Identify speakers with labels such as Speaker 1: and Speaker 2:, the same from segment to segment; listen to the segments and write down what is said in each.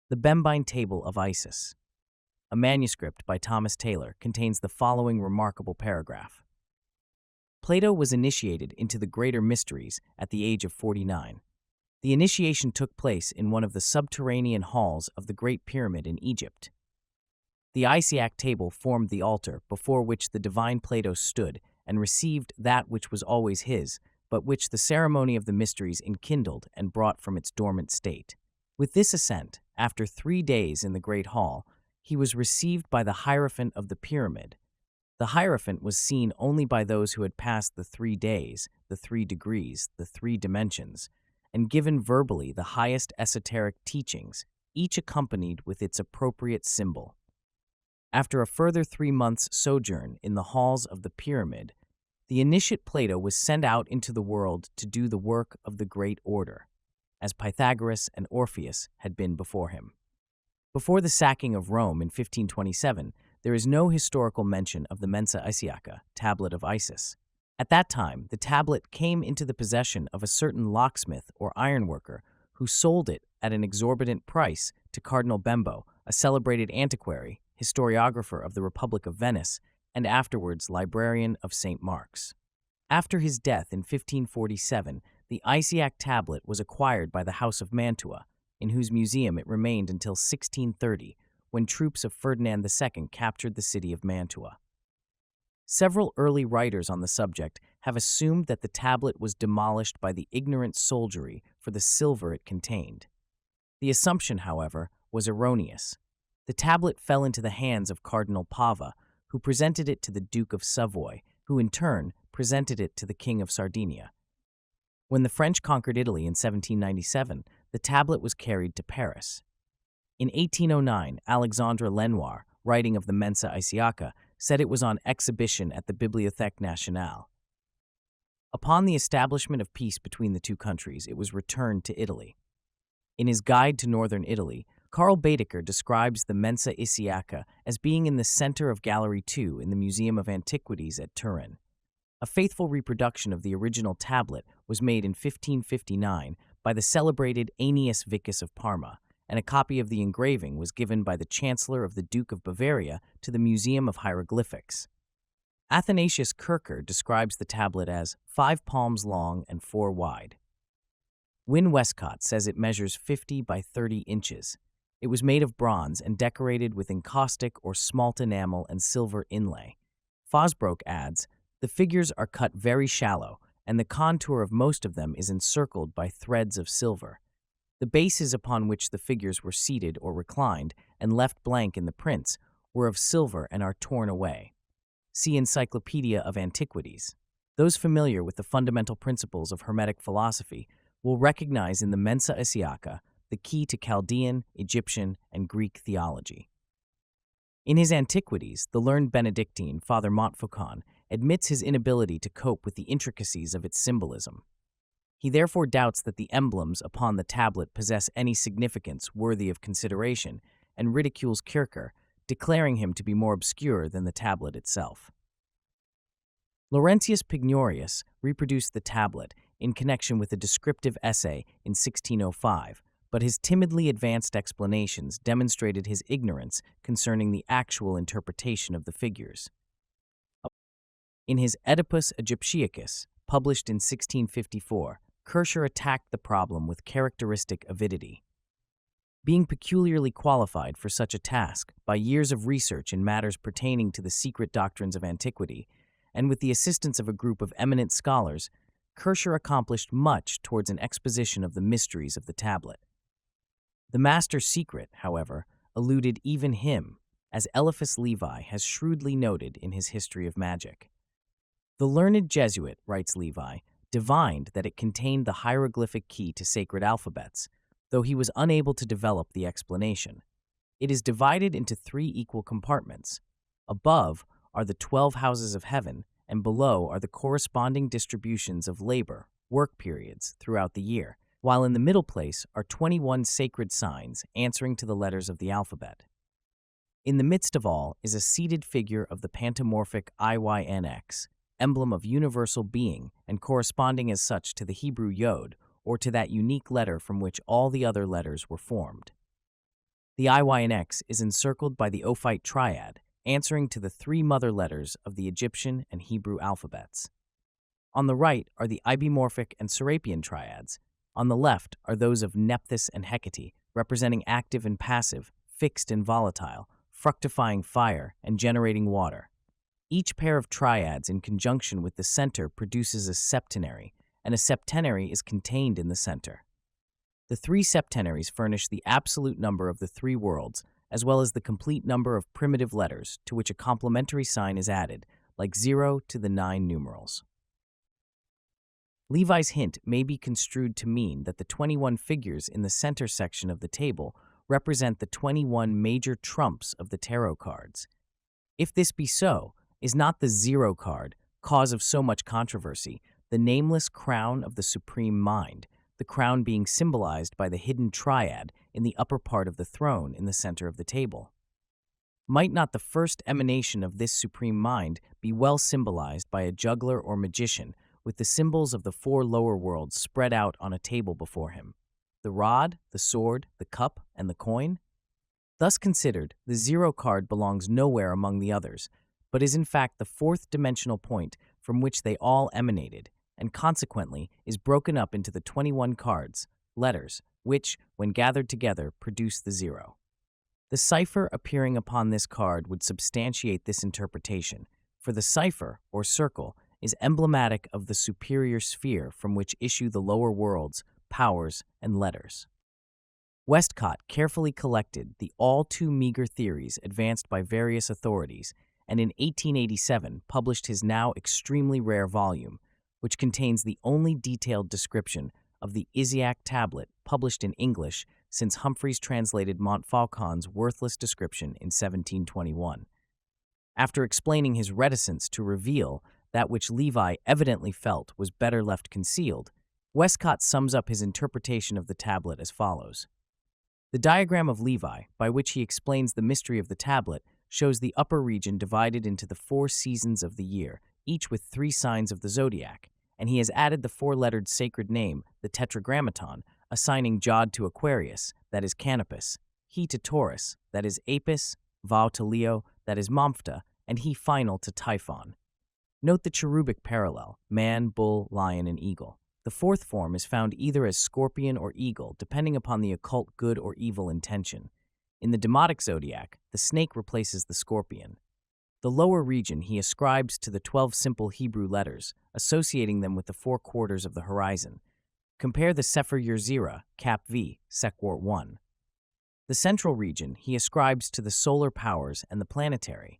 Speaker 1: The Bembine Table of Isis, a manuscript by Thomas Taylor, contains the following remarkable paragraph. Plato was initiated into the greater mysteries at the age of 49. The initiation took place in one of the subterranean halls of the Great Pyramid in Egypt. The Isiac table formed the altar before which the divine Plato stood and received that which was always his, but which the ceremony of the mysteries enkindled and brought from its dormant state. With this ascent, after 3 days in the great hall, he was received by the Hierophant of the pyramid. The Hierophant was seen only by those who had passed the 3 days, the 3 degrees, the 3 dimensions, and given verbally the highest esoteric teachings, each accompanied with its appropriate symbol. After a further 3 months' sojourn in the halls of the pyramid, the initiate Plato was sent out into the world to do the work of the great order, as Pythagoras and Orpheus had been before him. Before the sacking of Rome in 1527, there is no historical mention of the Mensa Isiaca, tablet of Isis. At that time, the tablet came into the possession of a certain locksmith or ironworker who sold it at an exorbitant price to Cardinal Bembo, a celebrated antiquary, historiographer of the Republic of Venice, and afterwards librarian of St. Mark's. After his death in 1547, the Isiac tablet was acquired by the House of Mantua, in whose museum it remained until 1630, when troops of Ferdinand II captured the city of Mantua. Several early writers on the subject have assumed that the tablet was demolished by the ignorant soldiery for the silver it contained. The assumption, however, was erroneous. The tablet fell into the hands of Cardinal Pava, who presented it to the Duke of Savoy, who in turn presented it to the King of Sardinia. When the French conquered Italy in 1797, the tablet was carried to Paris. In 1809, Alexandre Lenoir, writing of the Mensa Isiaca, said it was on exhibition at the Bibliothèque Nationale. Upon the establishment of peace between the two countries, it was returned to Italy. In his Guide to Northern Italy, Karl Baedeker describes the Mensa Isiaca as being in the center of Gallery 2 in the Museum of Antiquities at Turin. A faithful reproduction of the original tablet was made in 1559 by the celebrated Aeneas Vicus of Parma, and a copy of the engraving was given by the Chancellor of the Duke of Bavaria to the Museum of Hieroglyphics. Athanasius Kircher describes the tablet as 5 palms long and 4 wide. Wynne Westcott says it measures 50 by 30 inches. It was made of bronze and decorated with encaustic or smalt enamel and silver inlay. Fosbroke adds, the figures are cut very shallow, and the contour of most of them is encircled by threads of silver. The bases upon which the figures were seated or reclined and left blank in the prints were of silver and are torn away. See Encyclopedia of Antiquities. Those familiar with the fundamental principles of Hermetic philosophy will recognize in the Mensa Isiaca the key to Chaldean, Egyptian, and Greek theology. In his Antiquities, the learned Benedictine, Father Montfaucon, admits his inability to cope with the intricacies of its symbolism. He therefore doubts that the emblems upon the tablet possess any significance worthy of consideration, and ridicules Kircher, declaring him to be more obscure than the tablet itself. Laurentius Pignorius reproduced the tablet in connection with a descriptive essay in 1605, but his timidly advanced explanations demonstrated his ignorance concerning the actual interpretation of the figures. In his Oedipus Egyptiacus, published in 1654, Kircher attacked the problem with characteristic avidity. Being peculiarly qualified for such a task by years of research in matters pertaining to the secret doctrines of antiquity, and with the assistance of a group of eminent scholars, Kircher accomplished much towards an exposition of the mysteries of the tablet. The master secret, however, eluded even him, as Eliphas Levi has shrewdly noted in his History of Magic. The learned Jesuit, writes Levi, divined that it contained the hieroglyphic key to sacred alphabets, though he was unable to develop the explanation. It is divided into 3 equal compartments. Above are the 12 houses of heaven, and below are the corresponding distributions of labor, work periods, throughout the year, while in the middle place are 21 sacred signs answering to the letters of the alphabet. In the midst of all is a seated figure of the pantomorphic IYNX, emblem of universal being and corresponding as such to the Hebrew yod, or to that unique letter from which all the other letters were formed. The IYNX is encircled by the Ophite triad, answering to the three mother letters of the Egyptian and Hebrew alphabets. On the right are the Ibimorphic and Serapian triads. On the left are those of Nephthys and Hecate, representing active and passive, fixed and volatile, fructifying fire and generating water. Each pair of triads in conjunction with the center produces a septenary, and a septenary is contained in the center. The three septenaries furnish the absolute number of the three worlds, as well as the complete number of primitive letters to which a complementary sign is added, like 0 to the 9 numerals. Levi's hint may be construed to mean that the 21 figures in the center section of the table represent the 21 major trumps of the tarot cards. If this be so, is not the 0 card, cause of so much controversy, the nameless crown of the supreme mind, the crown being symbolized by the hidden triad in the upper part of the throne in the center of the table? Might not the first emanation of this supreme mind be well symbolized by a juggler or magician with the symbols of the four lower worlds spread out on a table before him? The rod, the sword, the cup, and the coin? Thus considered, the 0 card belongs nowhere among the others, but is in fact the fourth dimensional point from which they all emanated, and consequently is broken up into the 21 cards, letters, which, when gathered together, produce the 0. The cipher appearing upon this card would substantiate this interpretation, for the cipher, or circle, is emblematic of the superior sphere from which issue the lower worlds, powers, and letters. Westcott carefully collected the all too meager theories advanced by various authorities, and in 1887 published his now extremely rare volume, which contains the only detailed description of the Isiac tablet published in English since Humphreys translated Montfaucon's worthless description in 1721. After explaining his reticence to reveal that which Levi evidently felt was better left concealed, Westcott sums up his interpretation of the tablet as follows. The diagram of Levi, by which he explains the mystery of the tablet, shows the upper region divided into the 4 seasons of the year, each with 3 signs of the zodiac, and he has added the 4-lettered sacred name, the Tetragrammaton, assigning Jod to Aquarius, that is Canopus, He to Taurus, that is Apis, Vau to Leo, that is Mamphta, and He final to Typhon. Note the cherubic parallel, man, bull, lion, and eagle. The 4th form is found either as scorpion or eagle, depending upon the occult good or evil intention. In the Demotic zodiac, the snake replaces the scorpion. The lower region he ascribes to the 12 simple Hebrew letters, associating them with the 4 quarters of the horizon. Compare the Sefer Yerzira, Cap V, Sequart 1. The central region he ascribes to the solar powers and the planetary.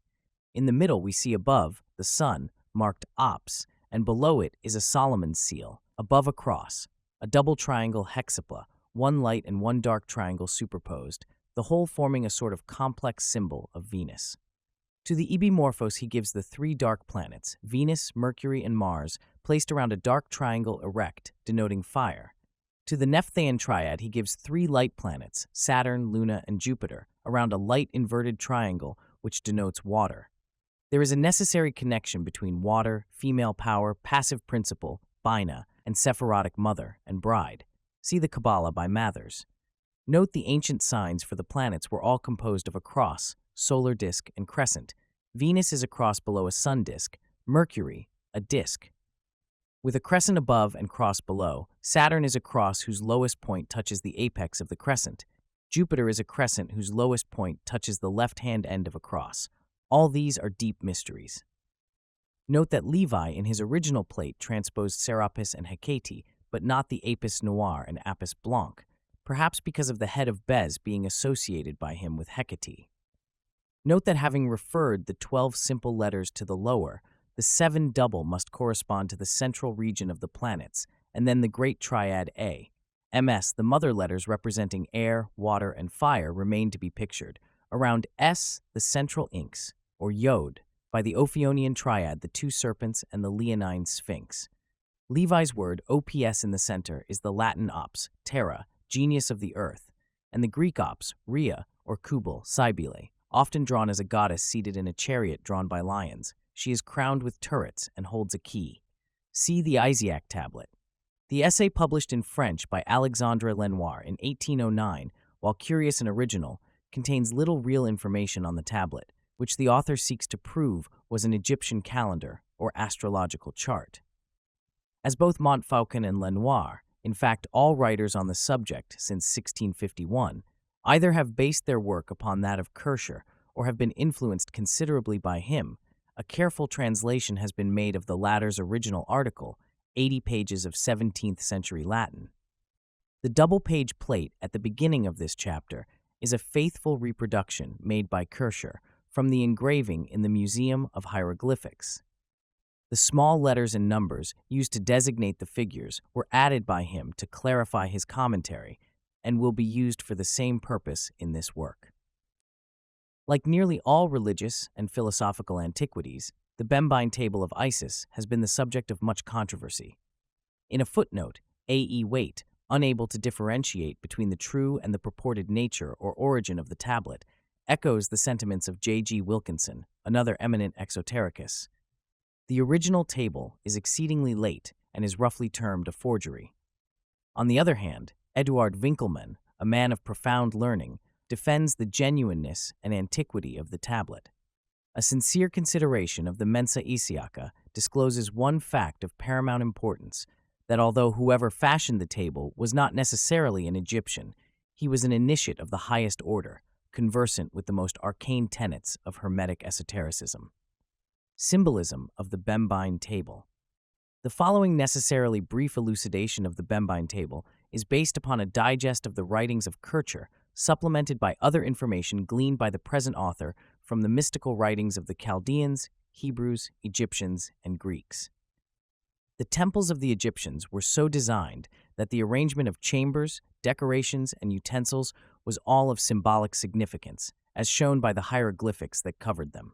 Speaker 1: In the middle we see above, the sun, marked Ops, and below it is a Solomon's seal, above a cross, a double triangle hexapla, 1 light and 1 dark triangle superposed, the whole forming a sort of complex symbol of Venus. To the Ibimorphos he gives the 3 dark planets, Venus, Mercury, and Mars, placed around a dark triangle erect, denoting fire. To the Nephthyian triad he gives 3 light planets, Saturn, Luna, and Jupiter, around a light inverted triangle, which denotes water. There is a necessary connection between water, female power, passive principle, Bina, and Sephirotic mother and bride. See the Kabbalah by Mathers. Note the ancient signs for the planets were all composed of a cross, solar disk, and crescent. Venus is a cross below a sun disk, Mercury, a disk. With a crescent above and cross below, Saturn is a cross whose lowest point touches the apex of the crescent. Jupiter is a crescent whose lowest point touches the left-hand end of a cross. All these are deep mysteries. Note that Levi in his original plate transposed Serapis and Hecate, but not the Apis Noir and Apis Blanc, perhaps because of the head of Bez being associated by him with Hecate. Note that having referred the 12 simple letters to the lower, the 7 double must correspond to the central region of the planets, and then the great triad A. MS, the mother letters representing air, water, and fire, remain to be pictured. Around S, the central inks, or Yod, by the Ophionian triad, the 2 serpents, and the Leonine sphinx. Levi's word, OPS in the center, is the Latin ops, terra, genius of the earth, and the Greek ops, Rhea, or Kubal, Cybele, often drawn as a goddess seated in a chariot drawn by lions. She is crowned with turrets and holds a key. See the Isiac tablet. The essay published in French by Alexandre Lenoir in 1809, while curious and original, contains little real information on the tablet, which the author seeks to prove was an Egyptian calendar or astrological chart. As both Montfaucon and Lenoir, in fact all writers on the subject since 1651, either have based their work upon that of Kircher or have been influenced considerably by him, a careful translation has been made of the latter's original article, 80 pages of 17th century Latin. The double-page plate at the beginning of this chapter is a faithful reproduction made by Kircher from the engraving in the Museum of Hieroglyphics. The small letters and numbers used to designate the figures were added by him to clarify his commentary and will be used for the same purpose in this work. Like nearly all religious and philosophical antiquities, the Bembine table of Isis has been the subject of much controversy. In a footnote, A.E. Waite, unable to differentiate between the true and the purported nature or origin of the tablet, echoes the sentiments of J.G. Wilkinson, another eminent exotericist. The original table is exceedingly late and is roughly termed a forgery. On the other hand, Eduard Winkelmann, a man of profound learning, defends the genuineness and antiquity of the tablet. A sincere consideration of the Mensa Isiaca discloses one fact of paramount importance, that although whoever fashioned the table was not necessarily an Egyptian, he was an initiate of the highest order, conversant with the most arcane tenets of Hermetic esotericism. Symbolism of the Bembine table. The following necessarily brief elucidation of the Bembine table is based upon a digest of the writings of Kircher, supplemented by other information gleaned by the present author from the mystical writings of the Chaldeans, Hebrews, Egyptians, and Greeks. The temples of the Egyptians were so designed that the arrangement of chambers, decorations, and utensils was all of symbolic significance, as shown by the hieroglyphics that covered them.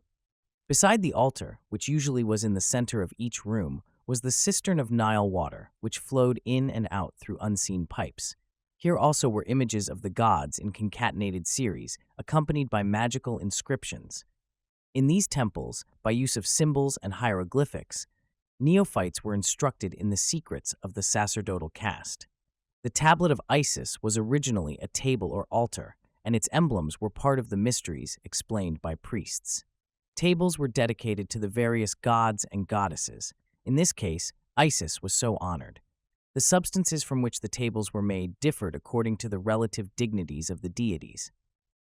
Speaker 1: Beside the altar, which usually was in the center of each room, was the cistern of Nile water, which flowed in and out through unseen pipes. Here also were images of the gods in concatenated series, accompanied by magical inscriptions. In these temples, by use of symbols and hieroglyphics, neophytes were instructed in the secrets of the sacerdotal caste. The tablet of Isis was originally a table or altar, and its emblems were part of the mysteries explained by priests. Tables were dedicated to the various gods and goddesses. In this case, Isis was so honored. The substances from which the tables were made differed according to the relative dignities of the deities.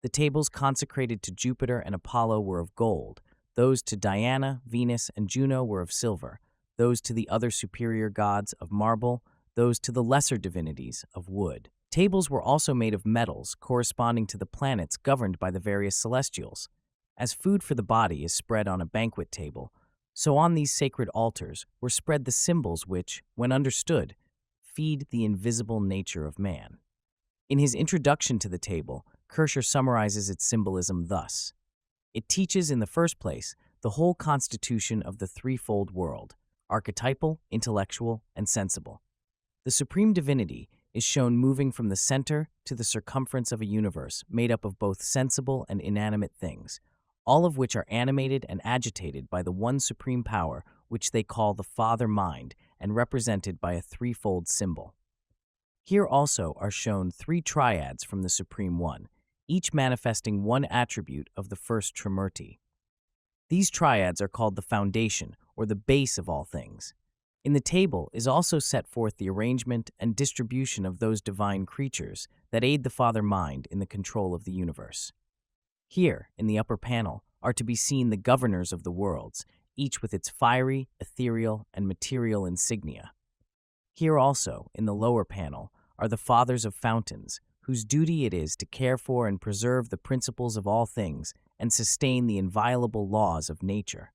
Speaker 1: The tables consecrated to Jupiter and Apollo were of gold, those to Diana, Venus, and Juno were of silver, those to the other superior gods of marble, those to the lesser divinities of wood. Tables were also made of metals corresponding to the planets governed by the various celestials. As food for the body is spread on a banquet table, so on these sacred altars were spread the symbols which, when understood, feed the invisible nature of man. In his introduction to the table, Kircher summarizes its symbolism thus. It teaches, in the first place, the whole constitution of the threefold world, archetypal, intellectual, and sensible. The supreme divinity is shown moving from the center to the circumference of a universe made up of both sensible and inanimate things, all of which are animated and agitated by the one supreme power which they call the Father Mind and represented by a threefold symbol. Here also are shown three triads from the Supreme One, each manifesting one attribute of the first Trimurti. These triads are called the foundation or the base of all things. In the table is also set forth the arrangement and distribution of those divine creatures that aid the Father Mind in the control of the universe. Here, in the upper panel, are to be seen the governors of the worlds, each with its fiery, ethereal, and material insignia. Here also, in the lower panel, are the fathers of fountains, whose duty it is to care for and preserve the principles of all things and sustain the inviolable laws of nature.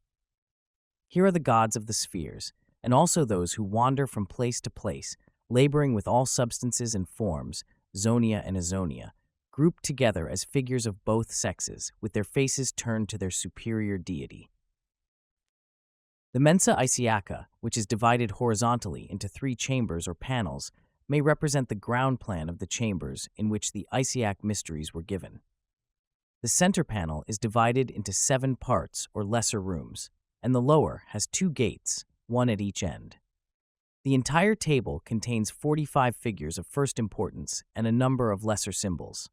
Speaker 1: Here are the gods of the spheres, and also those who wander from place to place, laboring with all substances and forms, zonia and azonia, grouped together as figures of both sexes, with their faces turned to their superior deity. The Mensa Isiaca, which is divided horizontally into three chambers or panels, may represent the ground plan of the chambers in which the Isiac mysteries were given. The center panel is divided into 7 parts or lesser rooms, and the lower has 2 gates, one at each end. The entire table contains 45 figures of first importance and a number of lesser symbols.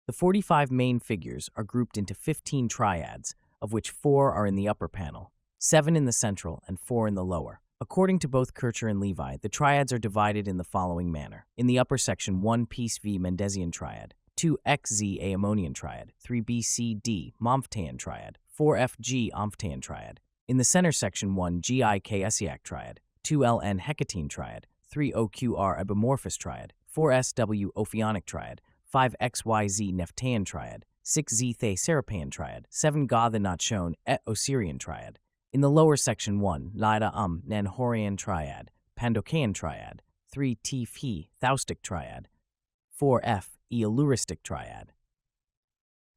Speaker 1: The 45 main figures are grouped into 15 triads, of which 4 are in the upper panel, 7 in the central, and 4 in the lower. According to both Kircher and Levi, the triads are divided in the following manner. In the upper section, 1 Peace V Mendesian triad, 2 XZ Aemonian triad, 3 BCD Momphtean triad, 4 FG Omphthean triad. In the center section, 1 GIK Essiac triad, 2 LN Hecatine triad, 3 OQR Ebomorphous triad, 4 SW Ophionic triad, 5 XYZ Nephtheian triad, 6 Z The Serapean triad, 7 Ga the Not Shown Et Osirian triad. In the lower section, 1 Lida Nanhorian triad, Pandocaean triad, 3 T Phi Thaustic triad, 4 F Eoluristic triad.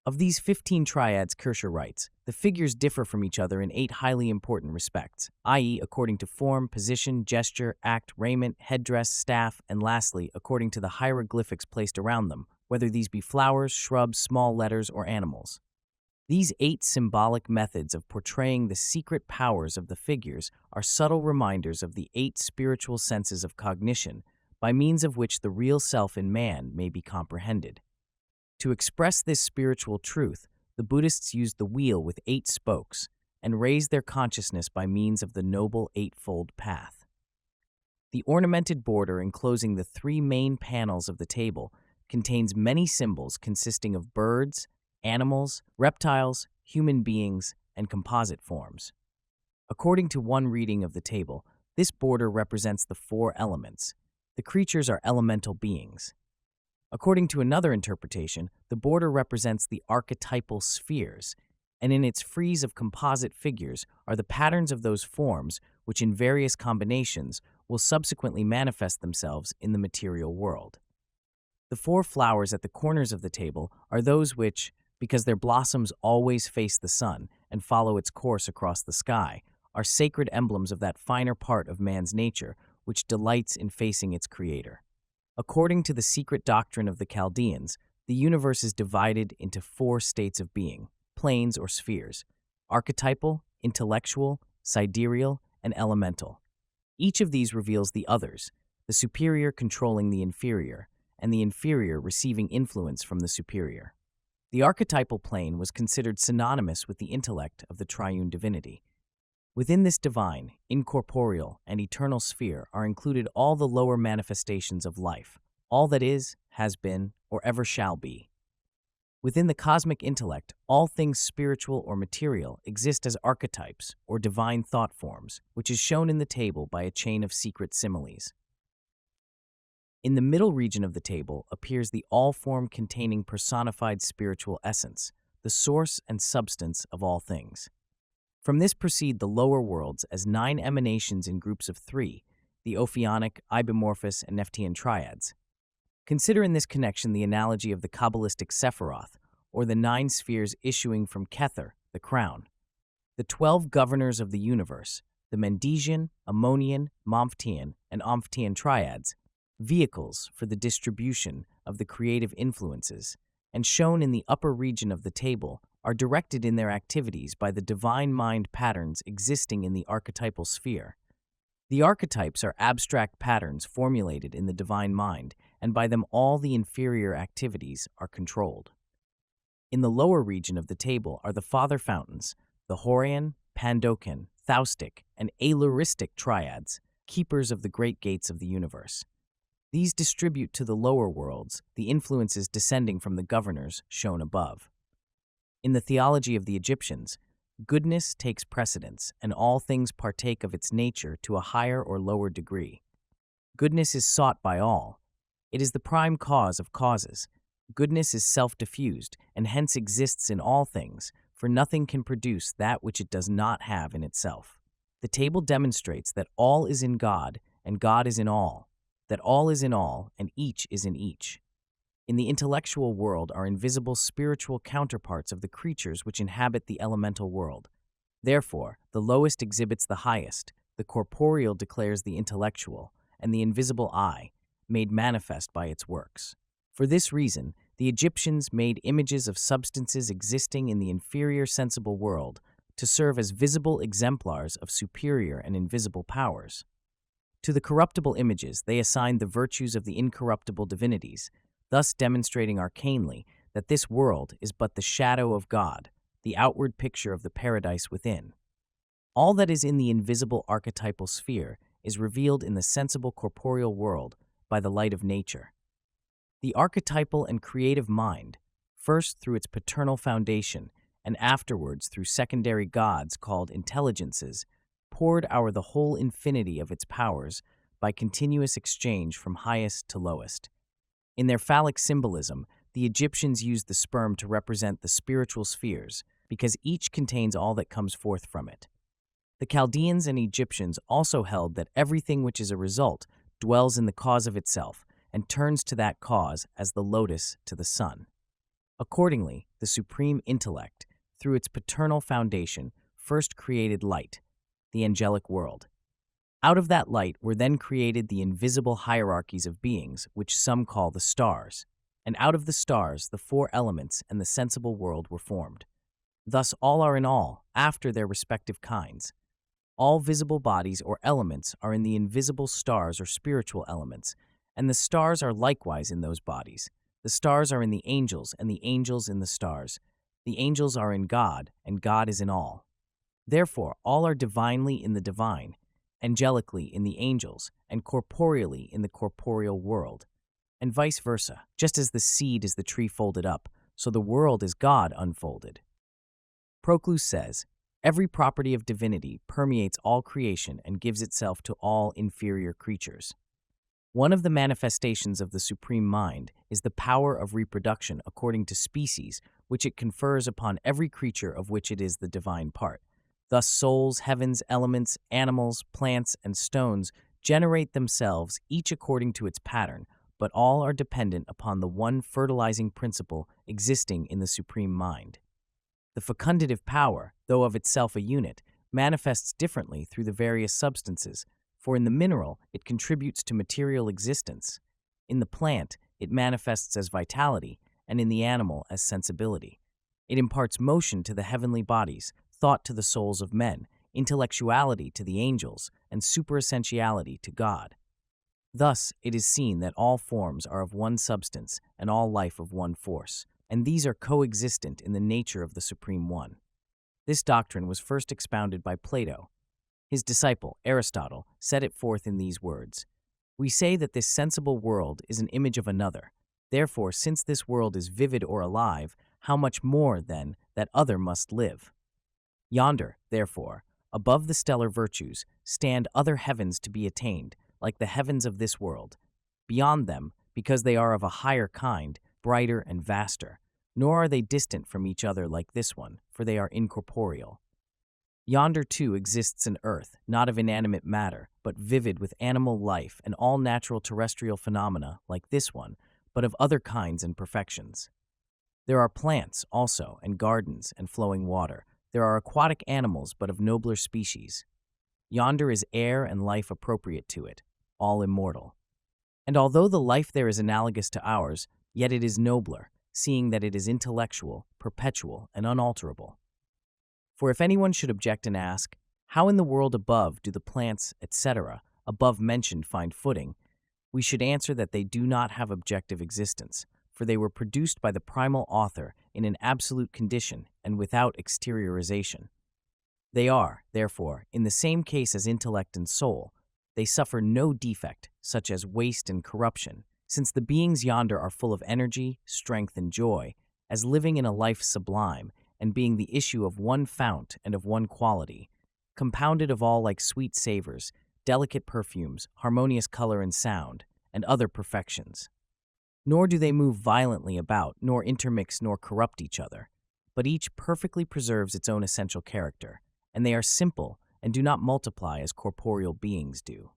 Speaker 1: Of these 15 triads, Kircher writes, the figures differ from each other in 8 highly important respects, i.e. according to form, position, gesture, act, raiment, headdress, staff, and lastly, according to the hieroglyphics placed around them, whether these be flowers, shrubs, small letters, or animals. These 8 symbolic methods of portraying the secret powers of the figures are subtle reminders of the 8 spiritual senses of cognition, by means of which the real self in man may be comprehended. To express this spiritual truth, the Buddhists used the wheel with 8 spokes and raised their consciousness by means of the Noble Eightfold Path. The ornamented border enclosing the 3 main panels of the table contains many symbols consisting of birds, animals, reptiles, human beings, and composite forms. According to one reading of the table, this border represents the 4 elements. The creatures are elemental beings. According to another interpretation, the border represents the archetypal spheres, and in its frieze of composite figures are the patterns of those forms which in various combinations will subsequently manifest themselves in the material world. The 4 flowers at the corners of the table are those which, because their blossoms always face the sun and follow its course across the sky, are sacred emblems of that finer part of man's nature which delights in facing its creator. According to the secret doctrine of the Chaldeans, the universe is divided into 4 states of being, planes or spheres: archetypal, intellectual, sidereal, and elemental. Each of these reveals the others, the superior controlling the inferior, and the inferior receiving influence from the superior. The archetypal plane was considered synonymous with the intellect of the triune divinity. Within this divine, incorporeal, and eternal sphere are included all the lower manifestations of life, all that is, has been, or ever shall be. Within the cosmic intellect, all things spiritual or material exist as archetypes or divine thought forms, which is shown in the table by a chain of secret similes. In the middle region of the table appears the all-form containing personified spiritual essence, the source and substance of all things. From this proceed the lower worlds as 9 emanations in groups of 3, the Ophionic, Ibomorphous, and Nephtheian triads. Consider in this connection the analogy of the Kabbalistic Sephiroth, or the 9 spheres issuing from Kether, the crown. The 12 governors of the universe, the Mendesian, Ammonian, Momphtean, and Omphthean triads, vehicles for the distribution of the creative influences, and shown in the upper region of the table, are directed in their activities by the divine mind patterns existing in the archetypal sphere. The archetypes are abstract patterns formulated in the divine mind, and by them all the inferior activities are controlled. In the lower region of the table are the father fountains, the Horian, Pandocan, Thaustic, and Eluristic triads, keepers of the great gates of the universe. These distribute to the lower worlds the influences descending from the governors shown above. In the theology of the Egyptians, goodness takes precedence, and all things partake of its nature to a higher or lower degree. Goodness is sought by all. It is the prime cause of causes. Goodness is self-diffused, and hence exists in all things, for nothing can produce that which it does not have in itself. The table demonstrates that all is in God, and God is in all, that all is in all, and each is in each. In the intellectual world are invisible spiritual counterparts of the creatures which inhabit the elemental world. Therefore, the lowest exhibits the highest, the corporeal declares the intellectual, and the invisible eye, made manifest by its works. For this reason, the Egyptians made images of substances existing in the inferior sensible world to serve as visible exemplars of superior and invisible powers. To the corruptible images they assigned the virtues of the incorruptible divinities, thus demonstrating arcanely that this world is but the shadow of God, the outward picture of the paradise within. All that is in the invisible archetypal sphere is revealed in the sensible corporeal world by the light of nature. The archetypal and creative mind, first through its paternal foundation and afterwards through secondary gods called intelligences, poured out the whole infinity of its powers by continuous exchange from highest to lowest. In their phallic symbolism, the Egyptians used the sperm to represent the spiritual spheres because each contains all that comes forth from it. The Chaldeans and Egyptians also held that everything which is a result dwells in the cause of itself and turns to that cause as the lotus to the sun. Accordingly, the supreme intellect, through its paternal foundation, first created light, the angelic world. Out of that light were then created the invisible hierarchies of beings, which some call the stars, and out of the stars the four elements and the sensible world were formed. Thus all are in all, after their respective kinds. All visible bodies or elements are in the invisible stars or spiritual elements, and the stars are likewise in those bodies. The stars are in the angels, and the angels in the stars. The angels are in God, and God is in all. Therefore, all are divinely in the divine, angelically in the angels, and corporeally in the corporeal world, and vice versa. Just as the seed is the tree folded up, so the world is God unfolded. Proclus says, every property of divinity permeates all creation and gives itself to all inferior creatures. One of the manifestations of the supreme mind is the power of reproduction according to species, which it confers upon every creature of which it is the divine part. Thus souls, heavens, elements, animals, plants, and stones generate themselves each according to its pattern, but all are dependent upon the one fertilizing principle existing in the supreme mind. The fecundative power, though of itself a unit, manifests differently through the various substances, for in the mineral it contributes to material existence, in the plant it manifests as vitality, and in the animal as sensibility. It imparts motion to the heavenly bodies, thought to the souls of men, intellectuality to the angels, and superessentiality to God. Thus it is seen that all forms are of one substance and all life of one force, and these are coexistent in the nature of the Supreme One. This doctrine was first expounded by Plato. His disciple, Aristotle, set it forth in these words: "We say that this sensible world is an image of another. Therefore, since this world is vivid or alive, how much more, then, that other must live? Yonder, therefore, above the stellar virtues, stand other heavens to be attained, like the heavens of this world. Beyond them, because they are of a higher kind, brighter and vaster, nor are they distant from each other like this one, for they are incorporeal. Yonder, too, exists an earth, not of inanimate matter, but vivid with animal life and all natural terrestrial phenomena like this one, but of other kinds and perfections. There are plants also, and gardens, and flowing water. There are aquatic animals, but of nobler species. Yonder is air and life appropriate to it, all immortal. And although the life there is analogous to ours, yet it is nobler, seeing that it is intellectual, perpetual, and unalterable. For if anyone should object and ask, how in the world above do the plants, etc., above mentioned find footing, we should answer that they do not have objective existence, for they were produced by the primal author in an absolute condition and without exteriorization. They are, therefore, in the same case as intellect and soul. They suffer no defect, such as waste and corruption, since the beings yonder are full of energy, strength, and joy, as living in a life sublime, and being the issue of one fount and of one quality, compounded of all like sweet savors, delicate perfumes, harmonious color and sound, and other perfections. Nor do they move violently about, nor intermix nor corrupt each other, but each perfectly preserves its own essential character, and they are simple and do not multiply as corporeal beings do.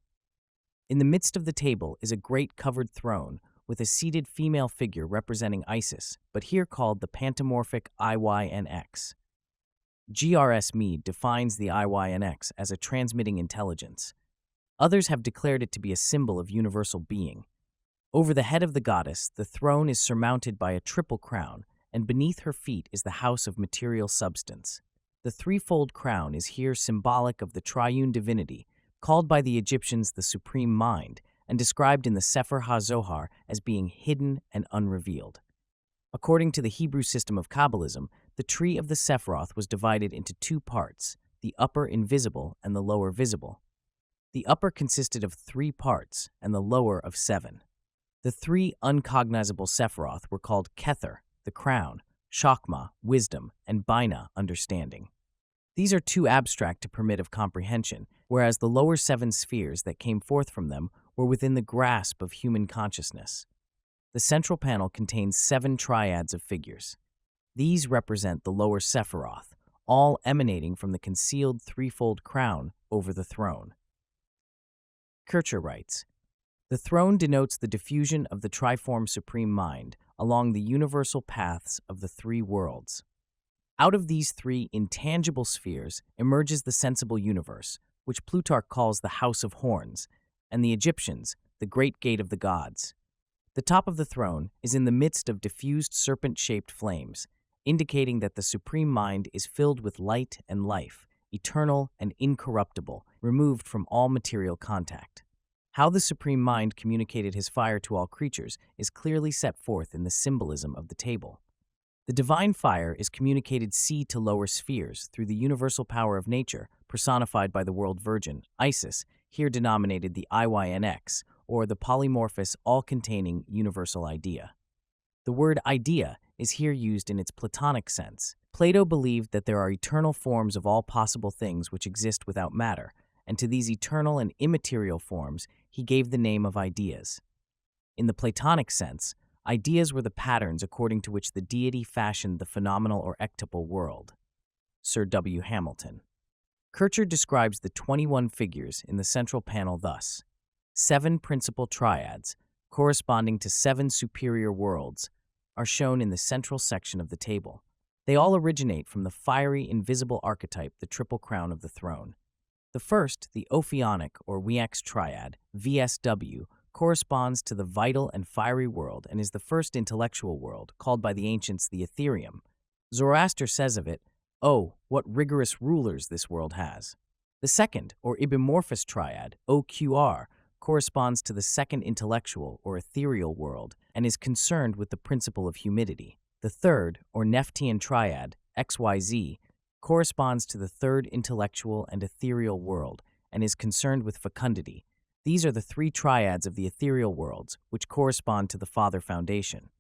Speaker 1: In the midst of the table is a great covered throne with a seated female figure representing Isis, but here called the pantomorphic IYNX. G.R.S. Mead defines the IYNX as a transmitting intelligence. Others have declared it to be a symbol of universal being. Over the head of the goddess, the throne is surmounted by a triple crown, and beneath her feet is the house of material substance. The threefold crown is here symbolic of the triune divinity, called by the Egyptians the Supreme Mind, and described in the Sefer HaZohar as being hidden and unrevealed. According to the Hebrew system of Kabbalism, the tree of the Sephiroth was divided into two parts, the upper invisible and the lower visible. The upper consisted of 3 parts and the lower of 7. The 3 uncognizable Sephiroth were called Kether, the crown, Chokmah, wisdom, and Bina, understanding. These are too abstract to permit of comprehension, whereas the lower 7 spheres that came forth from them were within the grasp of human consciousness. The central panel contains 7 triads of figures. These represent the lower Sephiroth, all emanating from the concealed threefold crown over the throne. Kircher writes, "The throne denotes the diffusion of the triform supreme mind along the universal paths of the 3 worlds. Out of these 3 intangible spheres emerges the sensible universe, which Plutarch calls the House of Horns, and the Egyptians, the Great Gate of the Gods. The top of the throne is in the midst of diffused serpent-shaped flames, indicating that the supreme mind is filled with light and life, eternal and incorruptible, removed from all material contact. How the supreme mind communicated his fire to all creatures is clearly set forth in the symbolism of the table. The divine fire is communicated sea to lower spheres through the universal power of nature, personified by the world virgin, Isis, here denominated the IYNX, or the polymorphous, all-containing universal idea. The word idea is here used in its Platonic sense. Plato believed that there are eternal forms of all possible things which exist without matter, and to these eternal and immaterial forms he gave the name of ideas. In the Platonic sense, ideas were the patterns according to which the deity fashioned the phenomenal or ectopal world. Sir W. Hamilton. Kircher describes the 21 figures in the central panel thus: 7 principal triads, corresponding to 7 superior worlds, are shown in the central section of the table. They all originate from the fiery, invisible archetype, the triple crown of the throne. The first, the Ophionic or Wex triad, VSW, corresponds to the vital and fiery world and is the first intellectual world, called by the ancients the Ethereum. Zoroaster says of it, "Oh, what rigorous rulers this world has." The second, or Ibimorphous triad, OQR, corresponds to the second intellectual or ethereal world and is concerned with the principle of humidity. The third, or Nephtian triad, XYZ, corresponds to the third intellectual and ethereal world and is concerned with fecundity. These are the 3 triads of the ethereal worlds, which correspond to the Father Foundation.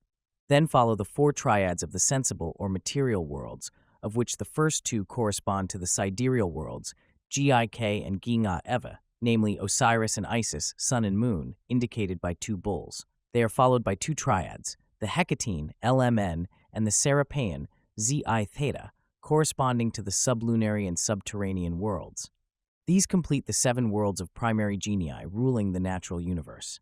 Speaker 1: Then follow the 4 triads of the sensible or material worlds, of which the first 2 correspond to the sidereal worlds, Gik and Ginga Eva, namely Osiris and Isis, sun and moon, indicated by 2 bulls. They are followed by 2 triads, the Hecatine, LMN, and the Serapeian, Zi Theta, corresponding to the sublunary and subterranean worlds. These complete the 7 worlds of primary genii ruling the natural universe.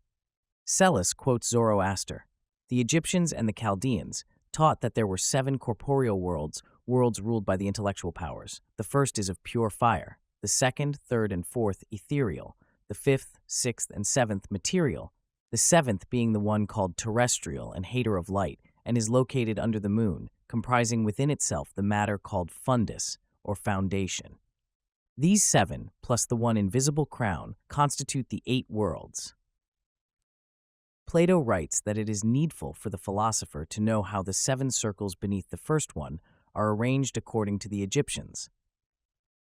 Speaker 1: Psellus quotes Zoroaster. The Egyptians and the Chaldeans taught that there were 7 corporeal worlds ruled by the intellectual powers. The first is of pure fire, the second, third, and fourth ethereal, the 5th, 6th, and 7th material, the 7th being the one called terrestrial and hater of light, and is located under the moon, comprising within itself the matter called fundus, or foundation. These 7, plus the one invisible crown, constitute the 8 worlds. Plato writes that it is needful for the philosopher to know how the 7 circles beneath the first one are arranged according to the Egyptians.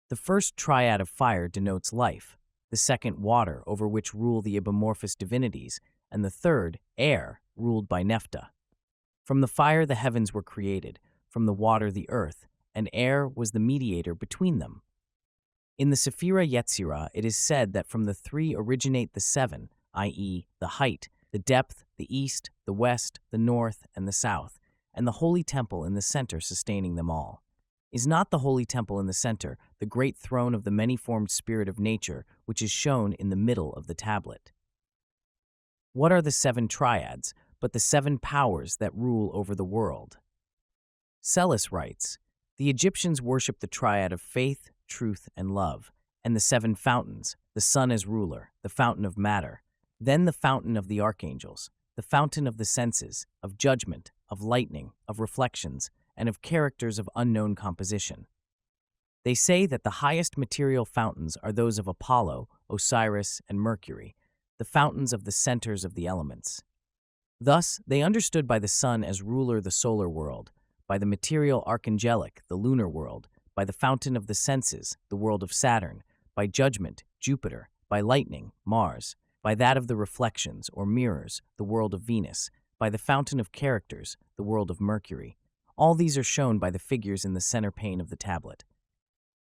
Speaker 1: The first triad of fire denotes life, the second water, over which rule the ibimorphous divinities, and the third, air, ruled by Nephta. From the fire the heavens were created, from the water the earth, and air was the mediator between them. In the Sephira Yetzirah, it is said that from the 3 originate the 7, i.e., the height, the depth, the east, the west, the north, and the south, and the holy temple in the center sustaining them all. Is not the holy temple in the center the great throne of the many-formed spirit of nature, which is shown in the middle of the tablet? What are the 7 triads, but the 7 powers that rule over the world? Psellus writes, the Egyptians worship the triad of faith, truth, and love, and the 7 fountains, the sun as ruler, the fountain of matter, then the fountain of the archangels, the fountain of the senses, of judgment, of lightning, of reflections, and of characters of unknown composition. They say that the highest material fountains are those of Apollo, Osiris, and Mercury, the fountains of the centers of the elements. Thus, they understood by the sun as ruler the solar world, by the material archangelic, the lunar world, by the fountain of the senses, the world of Saturn, by judgment, Jupiter, by lightning, Mars, by that of the reflections or mirrors, the world of Venus, by the fountain of characters, the world of Mercury. All these are shown by the figures in the center pane of the tablet.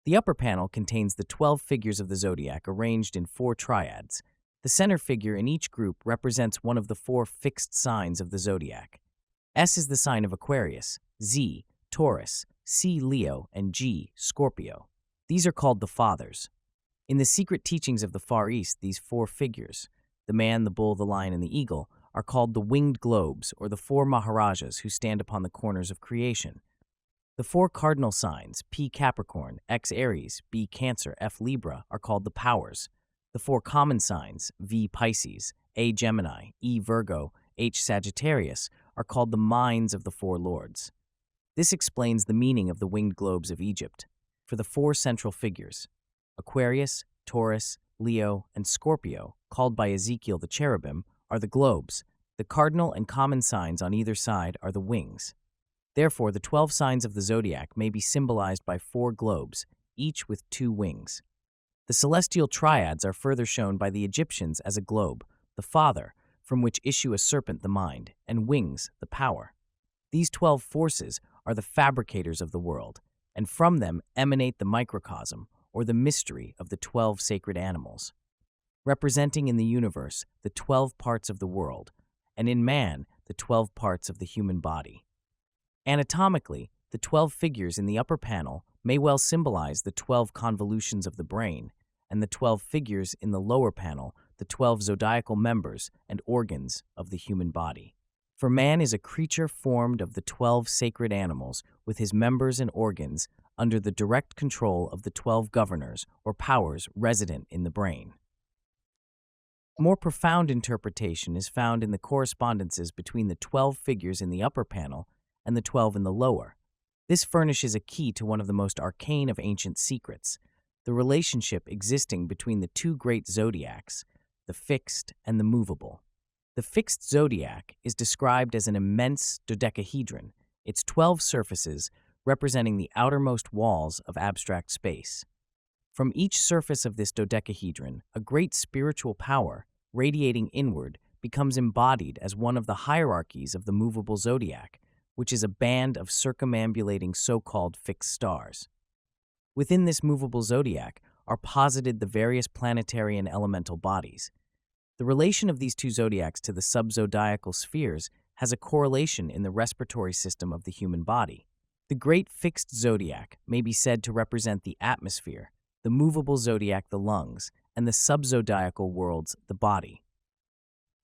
Speaker 1: The upper panel contains the 12 figures of the zodiac arranged in 4 triads. The center figure in each group represents one of the 4 fixed signs of the zodiac. S is the sign of Aquarius, Z, Taurus, C, Leo, and G, Scorpio. These are called the Fathers. In the secret teachings of the Far East, these 4 figures, the man, the bull, the lion, and the eagle, are called the winged globes, or the 4 Maharajas who stand upon the corners of creation. The 4 cardinal signs, P Capricorn, X Aries, B Cancer, F Libra, are called the powers. The 4 common signs, V Pisces, A Gemini, E Virgo, H Sagittarius, are called the minds of the 4 lords. This explains the meaning of the winged globes of Egypt. For the 4 central figures, Aquarius, Taurus, Leo, and Scorpio, called by Ezekiel the cherubim, are the globes. The cardinal and common signs on either side are the wings. Therefore, the 12 signs of the zodiac may be symbolized by 4 globes, each with 2 wings. The celestial triads are further shown by the Egyptians as a globe, the father, from which issue a serpent, the mind, and wings, the power. These 12 forces are the fabricators of the world, and from them emanate the microcosm, or the mystery of the 12 sacred animals, representing in the universe the 12 parts of the world, and in man the 12 parts of the human body. Anatomically, the 12 figures in the upper panel may well symbolize the 12 convolutions of the brain, and the 12 figures in the lower panel the 12 zodiacal members and organs of the human body. For man is a creature formed of the 12 sacred animals with his members and organs under the direct control of the 12 governors or powers resident in the brain. A more profound interpretation is found in the correspondences between the 12 figures in the upper panel and the 12 in the lower. This furnishes a key to one of the most arcane of ancient secrets, the relationship existing between the 2 great zodiacs, the fixed and the movable. The fixed zodiac is described as an immense dodecahedron, its 12 surfaces representing the outermost walls of abstract space. From each surface of this dodecahedron, a great spiritual power, radiating inward, becomes embodied as one of the hierarchies of the movable zodiac, which is a band of circumambulating so-called fixed stars. Within this movable zodiac are posited the various planetary and elemental bodies. The relation of these 2 zodiacs to the subzodiacal spheres has a correlation in the respiratory system of the human body. The great fixed zodiac may be said to represent the atmosphere, the movable zodiac the lungs, and the subzodiacal worlds the body.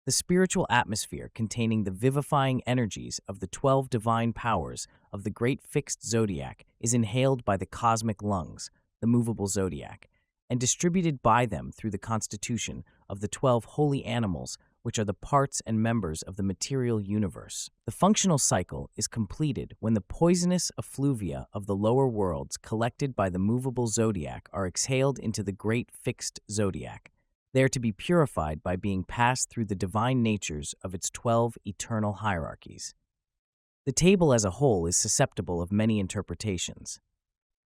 Speaker 1: The spiritual atmosphere containing the vivifying energies of the 12 divine powers of the great fixed zodiac is inhaled by the cosmic lungs, the movable zodiac, and distributed by them through the constitution of the 12 holy animals, which are the parts and members of the material universe. The functional cycle is completed when the poisonous effluvia of the lower worlds collected by the movable zodiac are exhaled into the great fixed zodiac. They are to be purified by being passed through the divine natures of its 12 eternal hierarchies. The table as a whole is susceptible of many interpretations.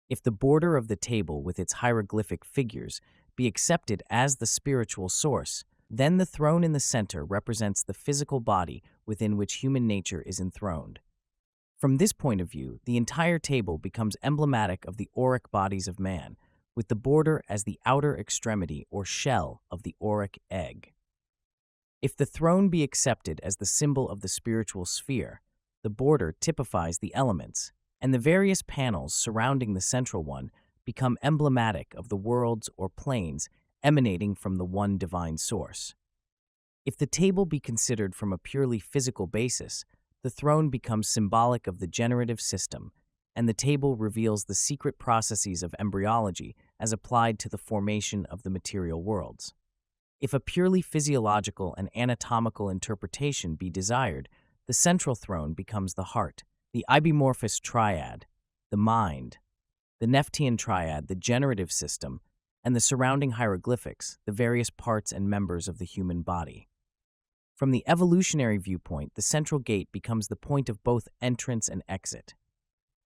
Speaker 1: If the border of the table with its hieroglyphic figures be accepted as the spiritual source, then the throne in the center represents the physical body within which human nature is enthroned. From this point of view, the entire table becomes emblematic of the auric bodies of man, with the border as the outer extremity or shell of the auric egg. If the throne be accepted as the symbol of the spiritual sphere, the border typifies the elements, and the various panels surrounding the central one become emblematic of the worlds or planes emanating from the one divine source. If the table be considered from a purely physical basis, the throne becomes symbolic of the generative system, and the table reveals the secret processes of embryology as applied to the formation of the material worlds. If a purely physiological and anatomical interpretation be desired, the central throne becomes the heart, the ibimorphous triad, the mind, the Nephtian triad, the generative system, and the surrounding hieroglyphics, the various parts and members of the human body. From the evolutionary viewpoint, the central gate becomes the point of both entrance and exit.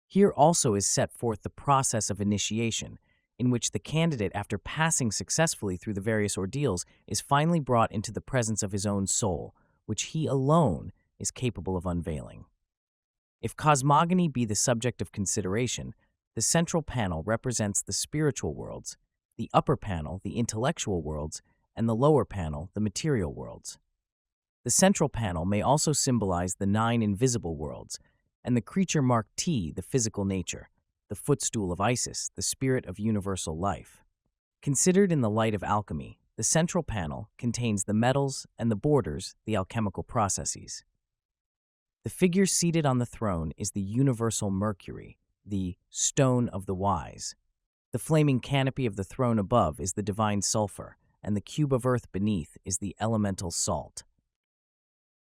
Speaker 1: Here also is set forth the process of initiation, in which the candidate, after passing successfully through the various ordeals, is finally brought into the presence of his own soul, which he alone is capable of unveiling. If cosmogony be the subject of consideration, the central panel represents the spiritual worlds, the upper panel the intellectual worlds, and the lower panel the material worlds. The central panel may also symbolize the 9 invisible worlds, and the creature marked T the physical nature, the footstool of Isis, the spirit of universal life. Considered in the light of alchemy, the central panel contains the metals and the borders the alchemical processes. The figure seated on the throne is the universal Mercury, the stone of the wise. The flaming canopy of the throne above is the divine sulfur, and the cube of earth beneath is the elemental salt.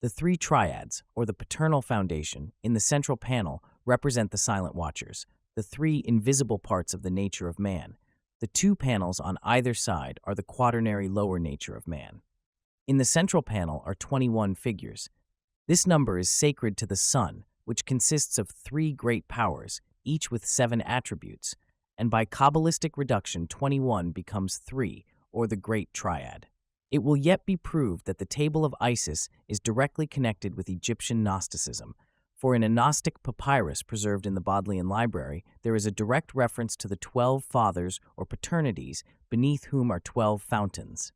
Speaker 1: The 3 triads, or the paternal foundation, in the central panel represent the silent watchers, the 3 invisible parts of the nature of man. The 2 panels on either side are the quaternary lower nature of man. In the central panel are 21 figures. This number is sacred to the sun, which consists of 3 great powers, each with 7 attributes, and by Kabbalistic reduction 21 becomes 3, or the Great Triad. It will yet be proved that the table of Isis is directly connected with Egyptian Gnosticism, for in a Gnostic papyrus preserved in the Bodleian Library, there is a direct reference to the 12 fathers or paternities beneath whom are 12 fountains.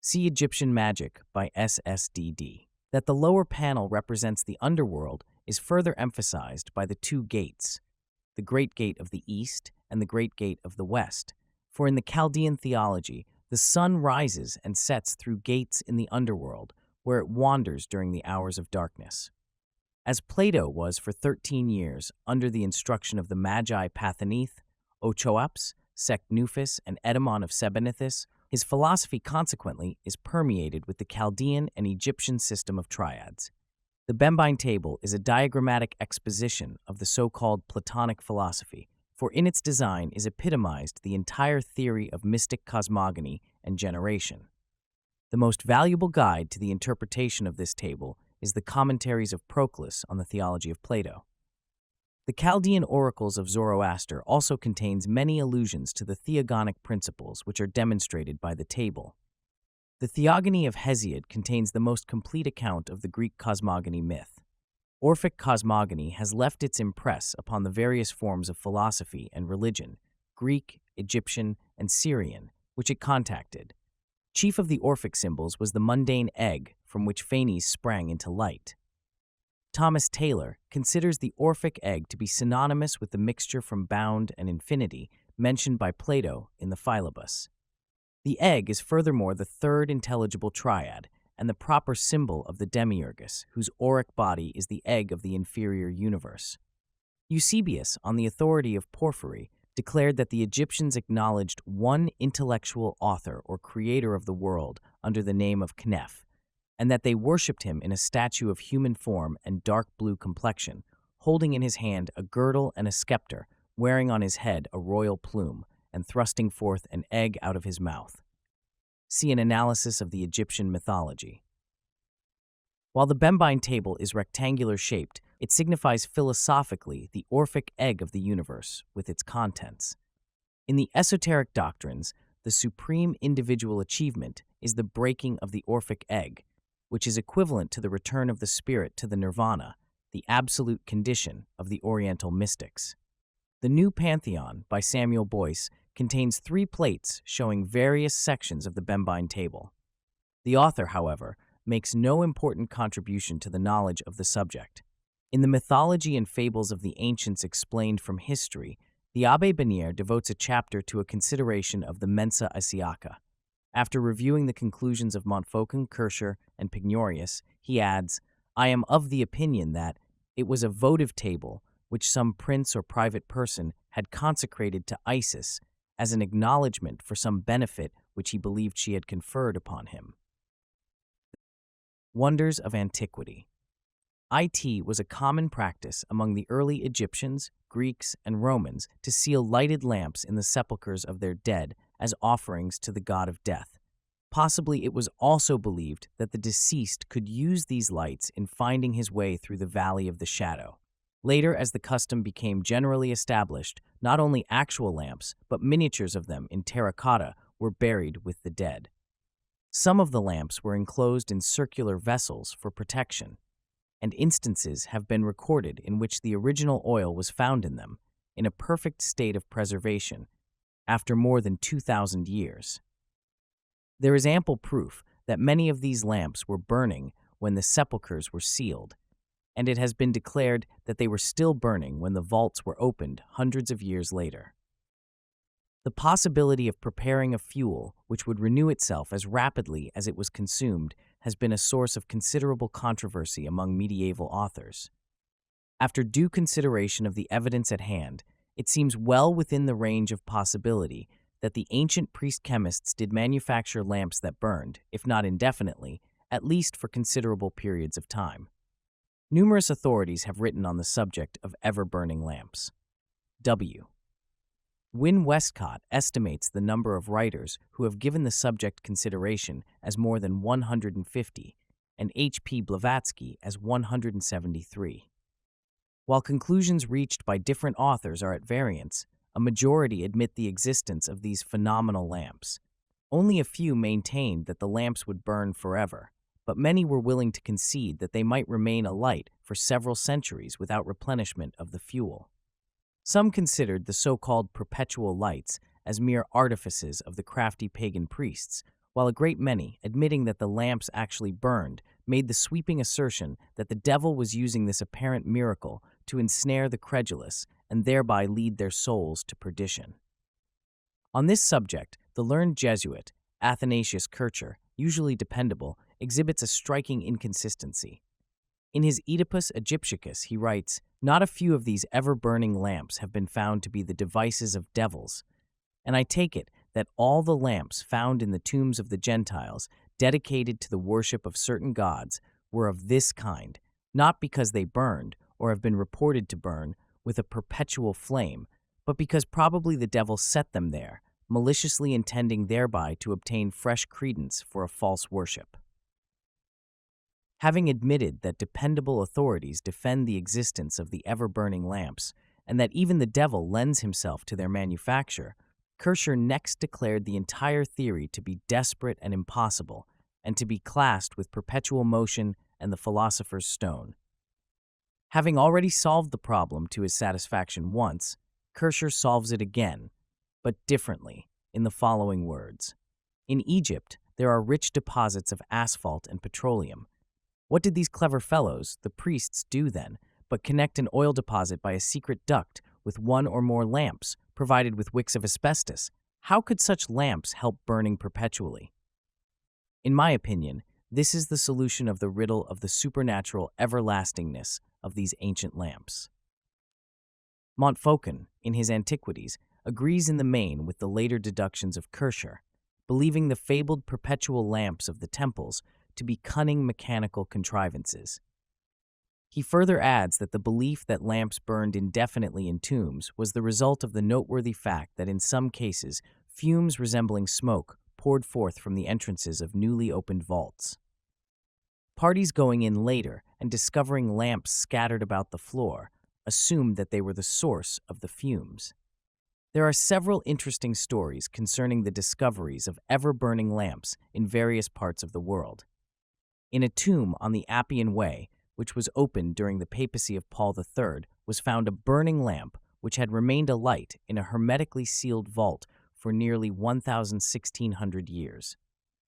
Speaker 1: See Egyptian Magic by SSDD. That the lower panel represents the underworld is further emphasized by the 2 gates, the Great Gate of the East and the Great Gate of the West, for in the Chaldean theology, the sun rises and sets through gates in the underworld, where it wanders during the hours of darkness. As Plato was for 13 years under the instruction of the Magi Pathaneth, Ochoaps, Secnufis, and Edamon of Sebenithus, his philosophy consequently is permeated with the Chaldean and Egyptian system of triads. The Bembine table is a diagrammatic exposition of the so-called Platonic philosophy, for in its design is epitomized the entire theory of mystic cosmogony and generation. The most valuable guide to the interpretation of this table is the commentaries of Proclus on the theology of Plato. The Chaldean oracles of Zoroaster also contains many allusions to the theogonic principles which are demonstrated by the table. The Theogony of Hesiod contains the most complete account of the Greek cosmogony myth. Orphic cosmogony has left its impress upon the various forms of philosophy and religion, Greek, Egyptian, and Syrian, which it contacted. Chief of the Orphic symbols was the mundane egg from which Phanes sprang into light. Thomas Taylor considers the Orphic egg to be synonymous with the mixture from bound and infinity mentioned by Plato in the Philebus. The egg is furthermore the 3rd intelligible triad, and the proper symbol of the demiurgus, whose auric body is the egg of the inferior universe. Eusebius, on the authority of Porphyry, declared that the Egyptians acknowledged one intellectual author or creator of the world under the name of Kneph, and that they worshipped him in a statue of human form and dark blue complexion, holding in his hand a girdle and a scepter, wearing on his head a royal plume, and thrusting forth an egg out of his mouth. See an analysis of the Egyptian mythology. While the Bembine table is rectangular-shaped, it signifies philosophically the Orphic egg of the universe with its contents. In the esoteric doctrines, the supreme individual achievement is the breaking of the Orphic egg, which is equivalent to the return of the spirit to the nirvana, the absolute condition of the Oriental mystics. The New Pantheon by Samuel Boyce contains 3 plates showing various sections of the Bembine table. The author, however, makes no important contribution to the knowledge of the subject. In the mythology and fables of the ancients explained from history, the Abbé Benier devotes a chapter to a consideration of the Mensa Isiaca. After reviewing the conclusions of Montfaucon, Kircher, and Pignorius, he adds, "I am of the opinion that it was a votive table which some prince or private person had consecrated to Isis as an acknowledgment for some benefit which he believed she had conferred upon him." Wonders of Antiquity. It was a common practice among the early Egyptians, Greeks, and Romans to seal lighted lamps in the sepulchres of their dead as offerings to the god of death. Possibly it was also believed that the deceased could use these lights in finding his way through the Valley of the Shadow. Later, as the custom became generally established, not only actual lamps, but miniatures of them in terracotta were buried with the dead. Some of the lamps were enclosed in circular vessels for protection, and instances have been recorded in which the original oil was found in them, in a perfect state of preservation, after more than 2,000 years. There is ample proof that many of these lamps were burning when the sepulchres were sealed, and it has been declared that they were still burning when the vaults were opened hundreds of years later. The possibility of preparing a fuel which would renew itself as rapidly as it was consumed has been a source of considerable controversy among medieval authors. After due consideration of the evidence at hand, it seems well within the range of possibility that the ancient priest-chemists did manufacture lamps that burned, if not indefinitely, at least for considerable periods of time. Numerous authorities have written on the subject of ever-burning lamps. W. Wynne Westcott estimates the number of writers who have given the subject consideration as more than 150, and H. P. Blavatsky as 173. While conclusions reached by different authors are at variance, a majority admit the existence of these phenomenal lamps. Only a few maintained that the lamps would burn forever, but many were willing to concede that they might remain alight for several centuries without replenishment of the fuel. Some considered the so-called perpetual lights as mere artifices of the crafty pagan priests, while a great many, admitting that the lamps actually burned, made the sweeping assertion that the devil was using this apparent miracle to ensnare the credulous and thereby lead their souls to perdition. On this subject, the learned Jesuit, Athanasius Kircher, usually dependable, exhibits a striking inconsistency. In his Oedipus Egypticus, he writes, "Not a few of these ever-burning lamps have been found to be the devices of devils, and I take it that all the lamps found in the tombs of the Gentiles dedicated to the worship of certain gods were of this kind, not because they burned, or have been reported to burn, with a perpetual flame, but because probably the devil set them there, maliciously intending thereby to obtain fresh credence for a false worship." Having admitted that dependable authorities defend the existence of the ever-burning lamps, and that even the devil lends himself to their manufacture, Kircher next declared the entire theory to be desperate and impossible, and to be classed with perpetual motion and the philosopher's stone. Having already solved the problem to his satisfaction once, Kircher solves it again, but differently, in the following words. In Egypt, there are rich deposits of asphalt and petroleum. What did these clever fellows, the priests, do then, but connect an oil deposit by a secret duct with one or more lamps, provided with wicks of asbestos? How could such lamps help burning perpetually? In my opinion, this is the solution of the riddle of the supernatural everlastingness of these ancient lamps. Montfaucon, in his Antiquities, agrees in the main with the later deductions of Kircher, believing the fabled perpetual lamps of the temples to be cunning mechanical contrivances. He further adds that the belief that lamps burned indefinitely in tombs was the result of the noteworthy fact that in some cases fumes resembling smoke poured forth from the entrances of newly opened vaults. Parties going in later and discovering lamps scattered about the floor assumed that they were the source of the fumes. There are several interesting stories concerning the discoveries of ever-burning lamps in various parts of the world. In a tomb on the Appian Way, which was opened during the papacy of Paul III, was found a burning lamp which had remained alight in a hermetically sealed vault for nearly 1,600 years.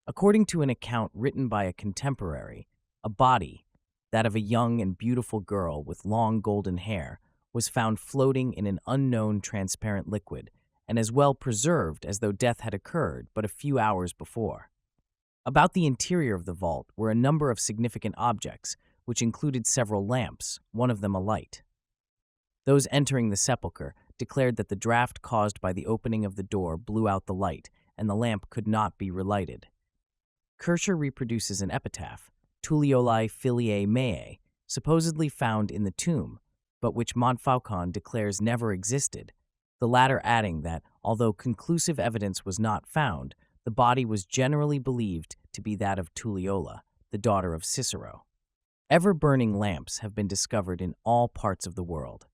Speaker 1: According to an account written by a contemporary, a body, that of a young and beautiful girl with long golden hair, was found floating in an unknown transparent liquid, and as well preserved as though death had occurred but a few hours before. About the interior of the vault were a number of significant objects, which included several lamps, one of them alight. Those entering the sepulchre declared that the draft caused by the opening of the door blew out the light, and the lamp could not be relighted. Kircher reproduces an epitaph, Tulioli Filiae Meae, supposedly found in the tomb, but which Montfaucon declares never existed, the latter adding that, although conclusive evidence was not found, The body was generally believed to be that of Tulliola, the daughter of Cicero. Ever-burning lamps have been discovered in all parts of the world.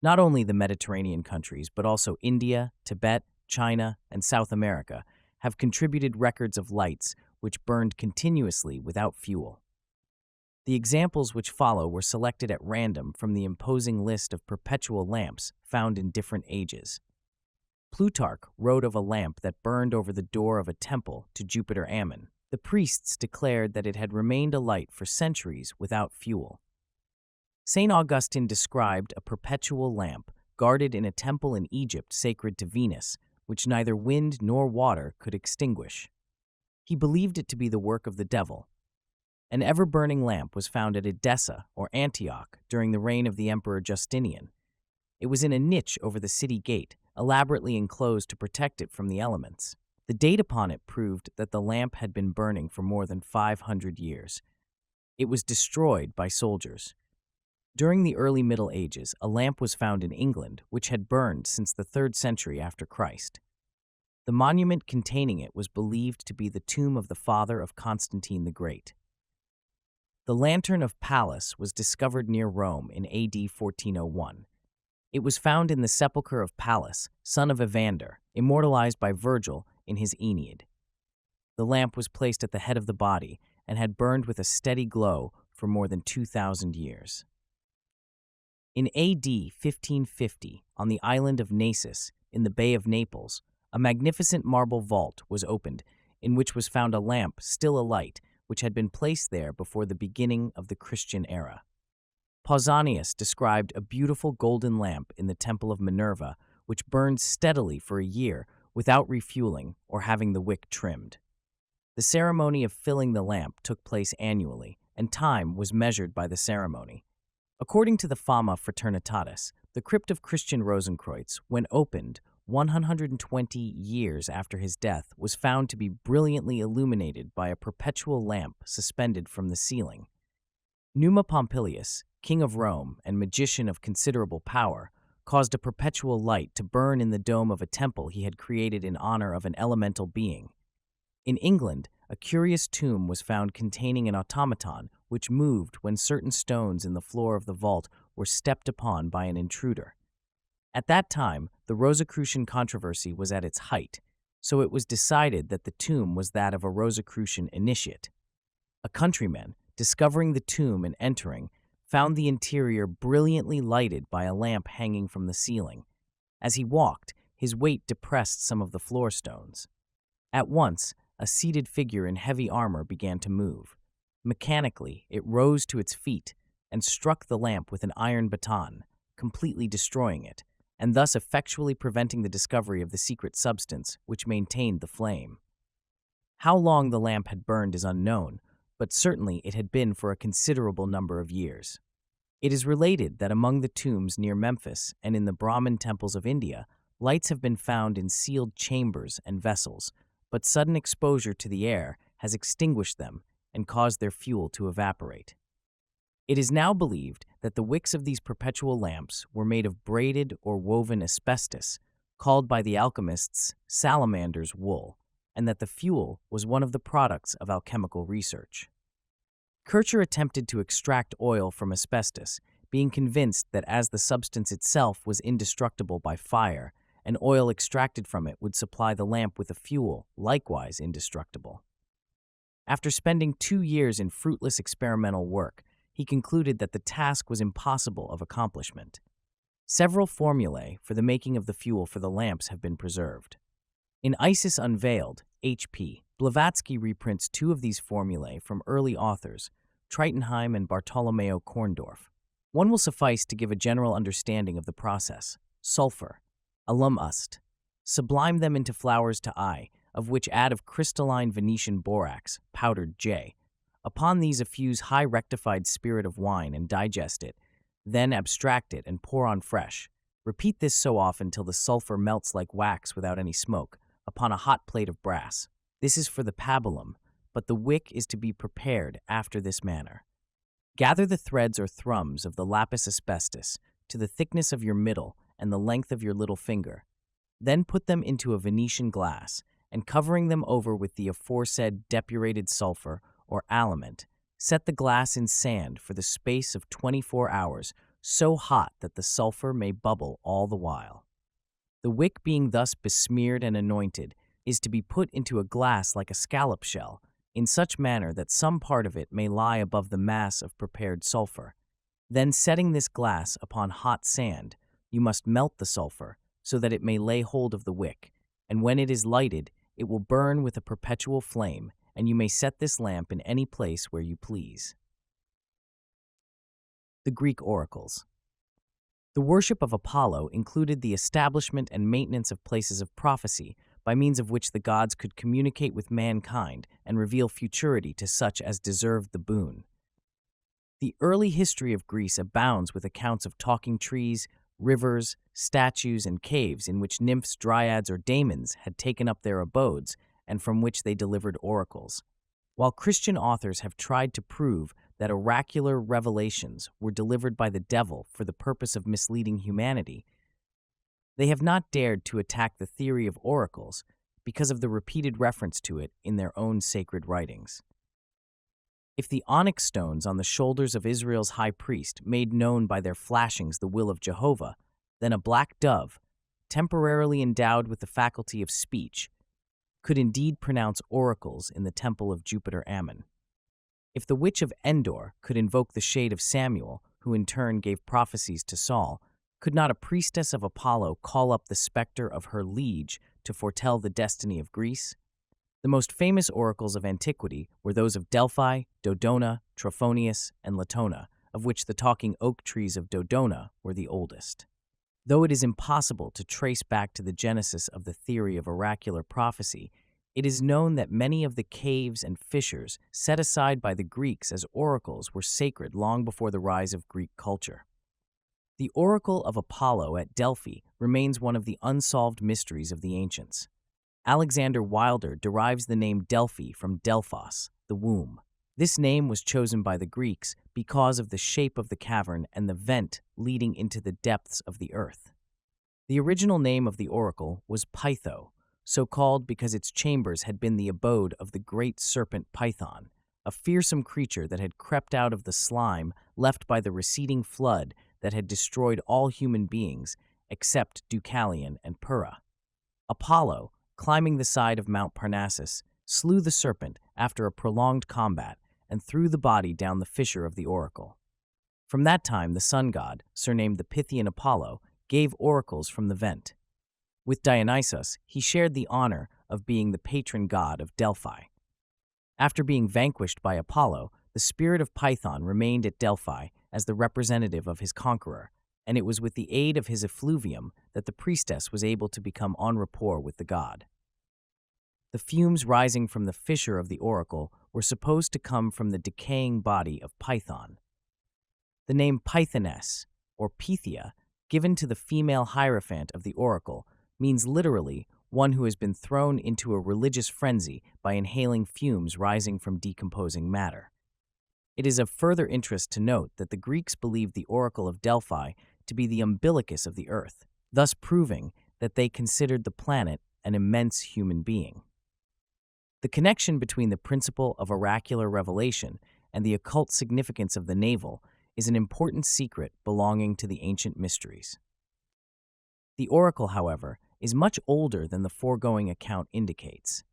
Speaker 1: Not only the Mediterranean countries, but also India, Tibet, China, and South America have contributed records of lights which burned continuously without fuel. The examples which follow were selected at random from the imposing list of perpetual lamps found in different ages. Plutarch wrote of a lamp that burned over the door of a temple to Jupiter Ammon. The priests declared that it had remained alight for centuries without fuel. St. Augustine described a perpetual lamp guarded in a temple in Egypt sacred to Venus, which neither wind nor water could extinguish. He believed it to be the work of the devil. An ever-burning lamp was found at Edessa or Antioch during the reign of the Emperor Justinian. It was in a niche over the city gate, elaborately enclosed to protect it from the elements. The date upon it proved that the lamp had been burning for more than 500 years. It was destroyed by soldiers. During the early Middle Ages, a lamp was found in England, which had burned since the 3rd century after Christ. The monument containing it was believed to be the tomb of the father of Constantine the Great. The Lantern of Pallas was discovered near Rome in AD 1401. It was found in the sepulchre of Pallas, son of Evander, immortalized by Virgil in his Aeneid. The lamp was placed at the head of the body and had burned with a steady glow for more than 2,000 years. In AD 1550, on the island of Nasus, in the Bay of Naples, a magnificent marble vault was opened, in which was found a lamp still alight, which had been placed there before the beginning of the Christian era. Pausanias described a beautiful golden lamp in the Temple of Minerva, which burned steadily for a year without refueling or having the wick trimmed. The ceremony of filling the lamp took place annually, and time was measured by the ceremony. According to the Fama Fraternitatis, the crypt of Christian Rosenkreutz, when opened 120 years after his death, was found to be brilliantly illuminated by a perpetual lamp suspended from the ceiling. Numa Pompilius, king of Rome and magician of considerable power, caused a perpetual light to burn in the dome of a temple he had created in honor of an elemental being. In England, a curious tomb was found containing an automaton which moved when certain stones in the floor of the vault were stepped upon by an intruder. At that time, the Rosicrucian controversy was at its height, so it was decided that the tomb was that of a Rosicrucian initiate. A countryman, discovering the tomb and entering, found the interior brilliantly lighted by a lamp hanging from the ceiling. As he walked, his weight depressed some of the floor stones. At once, a seated figure in heavy armor began to move. Mechanically, it rose to its feet and struck the lamp with an iron baton, completely destroying it, and thus effectually preventing the discovery of the secret substance which maintained the flame. How long the lamp had burned is unknown, but certainly it had been for a considerable number of years. It is related that among the tombs near Memphis and in the Brahmin temples of India, lights have been found in sealed chambers and vessels, but sudden exposure to the air has extinguished them and caused their fuel to evaporate. It is now believed that the wicks of these perpetual lamps were made of braided or woven asbestos, called by the alchemists salamander's wool, and that the fuel was one of the products of alchemical research. Kircher attempted to extract oil from asbestos, being convinced that as the substance itself was indestructible by fire, an oil extracted from it would supply the lamp with a fuel likewise indestructible. After spending 2 years in fruitless experimental work, he concluded that the task was impossible of accomplishment. Several formulae for the making of the fuel for the lamps have been preserved. In Isis Unveiled, H.P., Blavatsky reprints 2 of these formulae from early authors, Treitenheim and Bartolomeo Korndorff. One will suffice to give a general understanding of the process. Sulfur, alum ust. Sublime them into flowers to eye, of which add of crystalline Venetian borax, powdered J. Upon these effuse high rectified spirit of wine and digest it, then abstract it and pour on fresh. Repeat this so often till the sulfur melts like wax without any smoke, upon a hot plate of brass. This is for the pabulum, but the wick is to be prepared after this manner. Gather the threads or thrums of the lapis asbestos to the thickness of your middle and the length of your little finger. Then put them into a Venetian glass, and covering them over with the aforesaid depurated sulfur or aliment, set the glass in sand for the space of 24 hours, so hot that the sulfur may bubble all the while. The wick being thus besmeared and anointed is to be put into a glass like a scallop shell, in such manner that some part of it may lie above the mass of prepared sulfur. Then setting this glass upon hot sand, you must melt the sulfur, so that it may lay hold of the wick, and when it is lighted, it will burn with a perpetual flame, and you may set this lamp in any place where you please. The Greek oracles. The worship of Apollo included the establishment and maintenance of places of prophecy, by means of which the gods could communicate with mankind and reveal futurity to such as deserved the boon. The early history of Greece abounds with accounts of talking trees, rivers, statues, and caves in which nymphs, dryads, or daemons had taken up their abodes and from which they delivered oracles. While Christian authors have tried to prove that oracular revelations were delivered by the devil for the purpose of misleading humanity, they have not dared to attack the theory of oracles because of the repeated reference to it in their own sacred writings. If the onyx stones on the shoulders of Israel's high priest made known by their flashings the will of Jehovah, then a black dove, temporarily endowed with the faculty of speech, could indeed pronounce oracles in the temple of Jupiter Ammon. If the witch of Endor could invoke the shade of Samuel, who in turn gave prophecies to Saul, could not a priestess of Apollo call up the specter of her liege to foretell the destiny of Greece? The most famous oracles of antiquity were those of Delphi, Dodona, Trophonius, and Latona, of which the talking oak trees of Dodona were the oldest. Though it is impossible to trace back to the genesis of the theory of oracular prophecy, it is known that many of the caves and fissures set aside by the Greeks as oracles were sacred long before the rise of Greek culture. The oracle of Apollo at Delphi remains one of the unsolved mysteries of the ancients. Alexander Wilder derives the name Delphi from Delphos, the womb. This name was chosen by the Greeks because of the shape of the cavern and the vent leading into the depths of the earth. The original name of the oracle was Pytho, so called because its chambers had been the abode of the great serpent Python, a fearsome creature that had crept out of the slime left by the receding flood that had destroyed all human beings except Deucalion and Pyrrha. Apollo, climbing the side of Mount Parnassus, slew the serpent after a prolonged combat and threw the body down the fissure of the oracle. From that time, the sun god, surnamed the Pythian Apollo, gave oracles from the vent. With Dionysus, he shared the honor of being the patron god of Delphi. After being vanquished by Apollo, the spirit of Python remained at Delphi as the representative of his conqueror, and it was with the aid of his effluvium that the priestess was able to become en rapport with the god. The fumes rising from the fissure of the oracle were supposed to come from the decaying body of Python. The name Pythoness, or Pythia, given to the female hierophant of the oracle, means literally one who has been thrown into a religious frenzy by inhaling fumes rising from decomposing matter. It is of further interest to note that the Greeks believed the oracle of Delphi to be the umbilicus of the earth, thus proving that they considered the planet an immense human being. The connection between the principle of oracular revelation and the occult significance of the navel is an important secret belonging to the ancient mysteries. The oracle, however, is much older than the foregoing account indicates.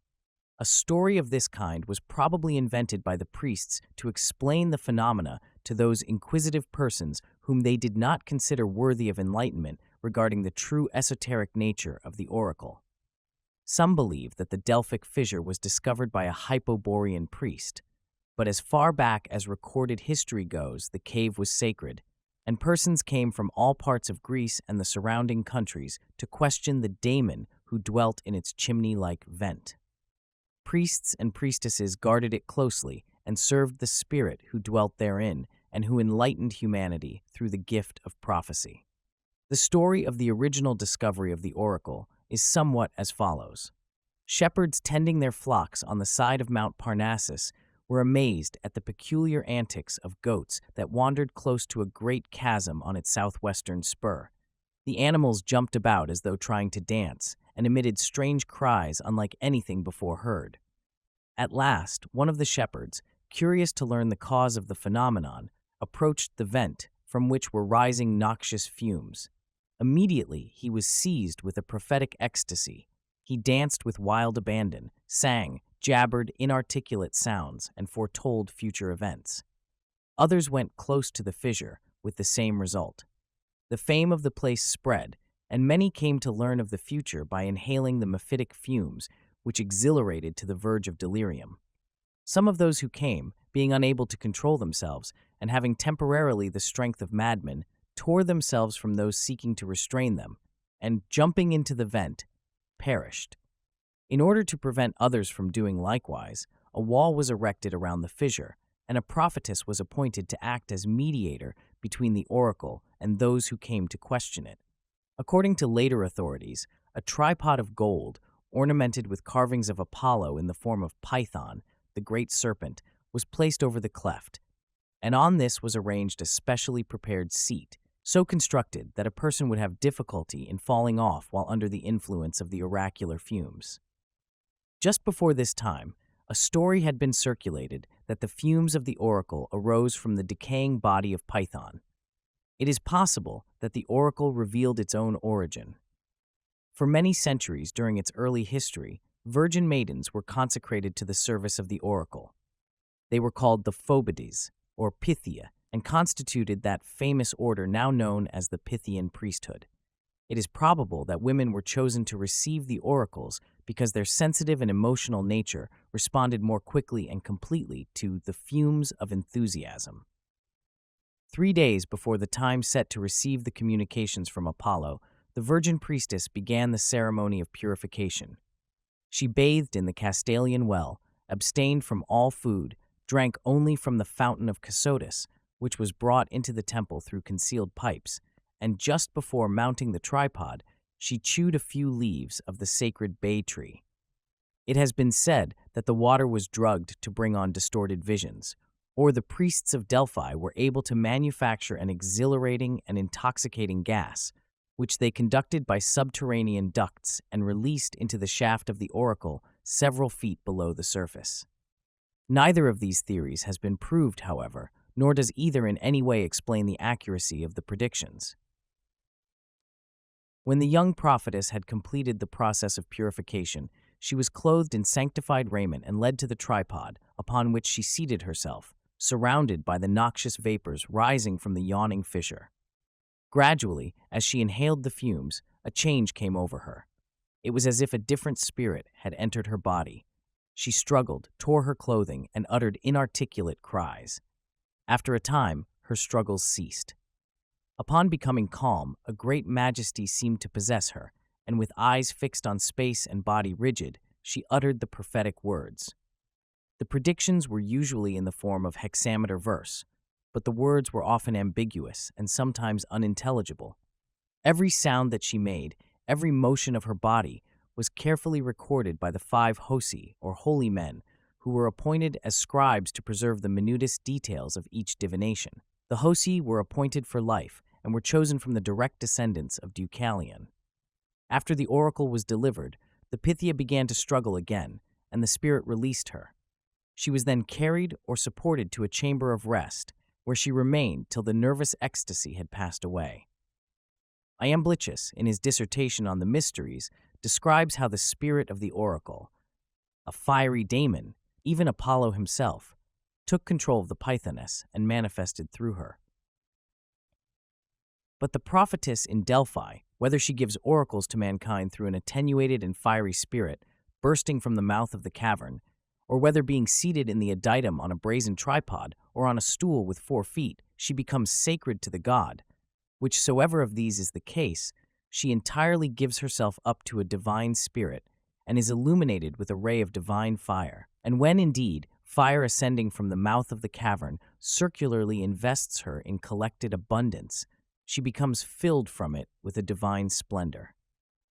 Speaker 1: A story of this kind was probably invented by the priests to explain the phenomena to those inquisitive persons whom they did not consider worthy of enlightenment regarding the true esoteric nature of the oracle. Some believe that the Delphic fissure was discovered by a Hyperborean priest, but as far back as recorded history goes, the cave was sacred, and persons came from all parts of Greece and the surrounding countries to question the daemon who dwelt in its chimney-like vent. Priests and priestesses guarded it closely and served the spirit who dwelt therein and who enlightened humanity through the gift of prophecy. The story of the original discovery of the oracle is somewhat as follows. Shepherds tending their flocks on the side of Mount Parnassus were amazed at the peculiar antics of goats that wandered close to a great chasm on its southwestern spur. The animals jumped about as though trying to dance, and emitted strange cries unlike anything before heard. At last, one of the shepherds, curious to learn the cause of the phenomenon, approached the vent from which were rising noxious fumes. Immediately, he was seized with a prophetic ecstasy. He danced with wild abandon, sang, jabbered inarticulate sounds, and foretold future events. Others went close to the fissure with the same result. The fame of the place spread, and many came to learn of the future by inhaling the mephitic fumes, which exhilarated to the verge of delirium. Some of those who came, being unable to control themselves and having temporarily the strength of madmen, tore themselves from those seeking to restrain them, and, jumping into the vent, perished. In order to prevent others from doing likewise, a wall was erected around the fissure, and a prophetess was appointed to act as mediator between the oracle and those who came to question it. According to later authorities, a tripod of gold, ornamented with carvings of Apollo in the form of Python, the great serpent, was placed over the cleft, and on this was arranged a specially prepared seat, so constructed that a person would have difficulty in falling off while under the influence of the oracular fumes. Just before this time, a story had been circulated that the fumes of the oracle arose from the decaying body of Python. It is possible that the oracle revealed its own origin. For many centuries during its early history, virgin maidens were consecrated to the service of the oracle. They were called the Phobides, or Pythia, and constituted that famous order now known as the Pythian priesthood. It is probable that women were chosen to receive the oracles because their sensitive and emotional nature responded more quickly and completely to the fumes of enthusiasm. 3 days before the time set to receive the communications from Apollo, the virgin priestess began the ceremony of purification. She bathed in the Chaldean well, abstained from all food, drank only from the fountain of Casotis, which was brought into the temple through concealed pipes, and just before mounting the tripod, she chewed a few leaves of the sacred bay tree. It has been said that the water was drugged to bring on distorted visions, or the priests of Delphi were able to manufacture an exhilarating and intoxicating gas, which they conducted by subterranean ducts and released into the shaft of the oracle several feet below the surface. Neither of these theories has been proved, however, nor does either in any way explain the accuracy of the predictions. When the young prophetess had completed the process of purification, she was clothed in sanctified raiment and led to the tripod, upon which she seated herself, surrounded by the noxious vapors rising from the yawning fissure. Gradually, as she inhaled the fumes, a change came over her. It was as if a different spirit had entered her body. She struggled, tore her clothing, and uttered inarticulate cries. After a time, her struggles ceased. Upon becoming calm, a great majesty seemed to possess her, and with eyes fixed on space and body rigid, she uttered the prophetic words. The predictions were usually in the form of hexameter verse, but the words were often ambiguous and sometimes unintelligible. Every sound that she made, every motion of her body, was carefully recorded by the 5 hosi, or holy men, who were appointed as scribes to preserve the minutest details of each divination. The hosi were appointed for life and were chosen from the direct descendants of Deucalion. After the oracle was delivered, the Pythia began to struggle again, and the spirit released her. She was then carried or supported to a chamber of rest, where she remained till the nervous ecstasy had passed away. Iamblichus, in his dissertation on the mysteries, describes how the spirit of the oracle, a fiery daemon, even Apollo himself, took control of the Pythoness and manifested through her. But the prophetess in Delphi, whether she gives oracles to mankind through an attenuated and fiery spirit bursting from the mouth of the cavern, or whether being seated in the adytum on a brazen tripod or on a stool with 4 feet, she becomes sacred to the god, whichsoever of these is the case, she entirely gives herself up to a divine spirit and is illuminated with a ray of divine fire. And when, indeed, fire ascending from the mouth of the cavern circularly invests her in collected abundance, she becomes filled from it with a divine splendor.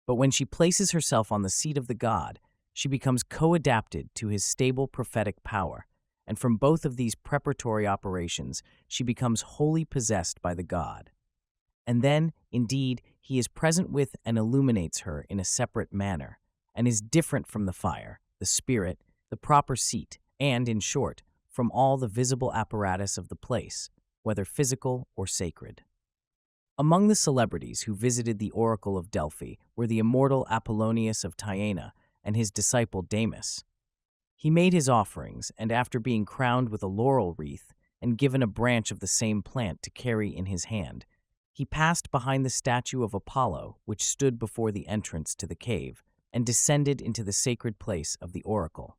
Speaker 1: But when she places herself on the seat of the god, she becomes co-adapted to his stable prophetic power, and from both of these preparatory operations, she becomes wholly possessed by the god. And then, indeed, he is present with and illuminates her in a separate manner, and is different from the fire, the spirit, the proper seat, and, in short, from all the visible apparatus of the place, whether physical or sacred. Among the celebrities who visited the oracle of Delphi were the immortal Apollonius of Tyana and his disciple Damis. He made his offerings, and after being crowned with a laurel wreath and given a branch of the same plant to carry in his hand, he passed behind the statue of Apollo, which stood before the entrance to the cave, and descended into the sacred place of the oracle.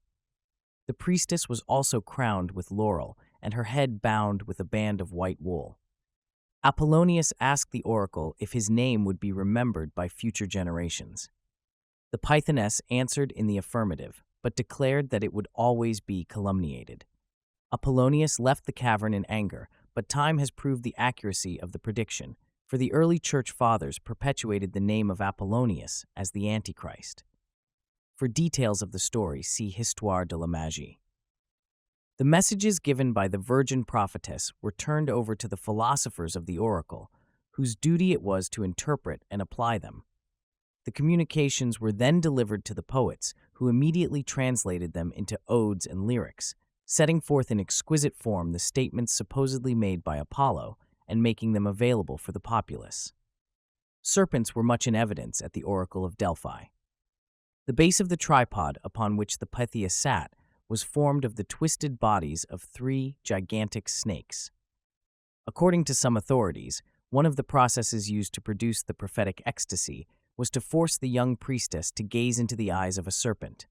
Speaker 1: The priestess was also crowned with laurel, and her head bound with a band of white wool. Apollonius asked the oracle if his name would be remembered by future generations. The Pythoness answered in the affirmative, but declared that it would always be calumniated. Apollonius left the cavern in anger, but time has proved the accuracy of the prediction, for the early church fathers perpetuated the name of Apollonius as the Antichrist. For details of the story, see Histoire de la Magie. The messages given by the virgin prophetess were turned over to the philosophers of the oracle, whose duty it was to interpret and apply them. The communications were then delivered to the poets, who immediately translated them into odes and lyrics, setting forth in exquisite form the statements supposedly made by Apollo and making them available for the populace. Serpents were much in evidence at the oracle of Delphi. The base of the tripod upon which the Pythia sat was formed of the twisted bodies of 3 gigantic snakes. According to some authorities, one of the processes used to produce the prophetic ecstasy was to force the young priestess to gaze into the eyes of a serpent.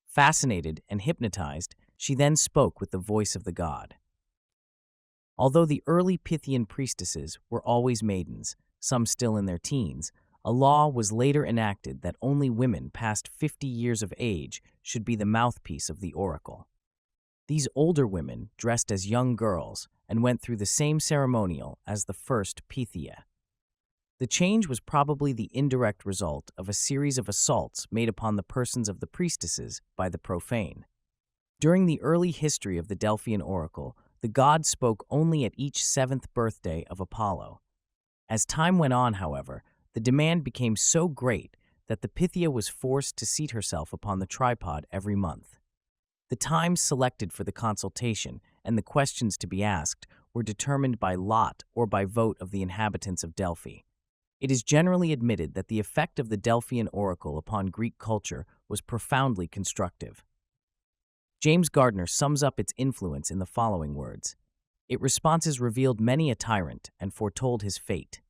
Speaker 1: Fascinated and hypnotized, she then spoke with the voice of the god. Although the early Pythian priestesses were always maidens, some still in their teens, a law was later enacted that only women past 50 years of age should be the mouthpiece of the oracle. These older women dressed as young girls and went through the same ceremonial as the first Pythia. The change was probably the indirect result of a series of assaults made upon the persons of the priestesses by the profane. During the early history of the Delphian oracle, the god spoke only at each 7th birthday of Apollo. As time went on, however, the demand became so great that the Pythia was forced to seat herself upon the tripod every month. The times selected for the consultation and the questions to be asked were determined by lot or by vote of the inhabitants of Delphi. It is generally admitted that the effect of the Delphian oracle upon Greek culture was profoundly constructive. James Gardner sums up its influence in the following words: "Its responses revealed many a tyrant and foretold his fate.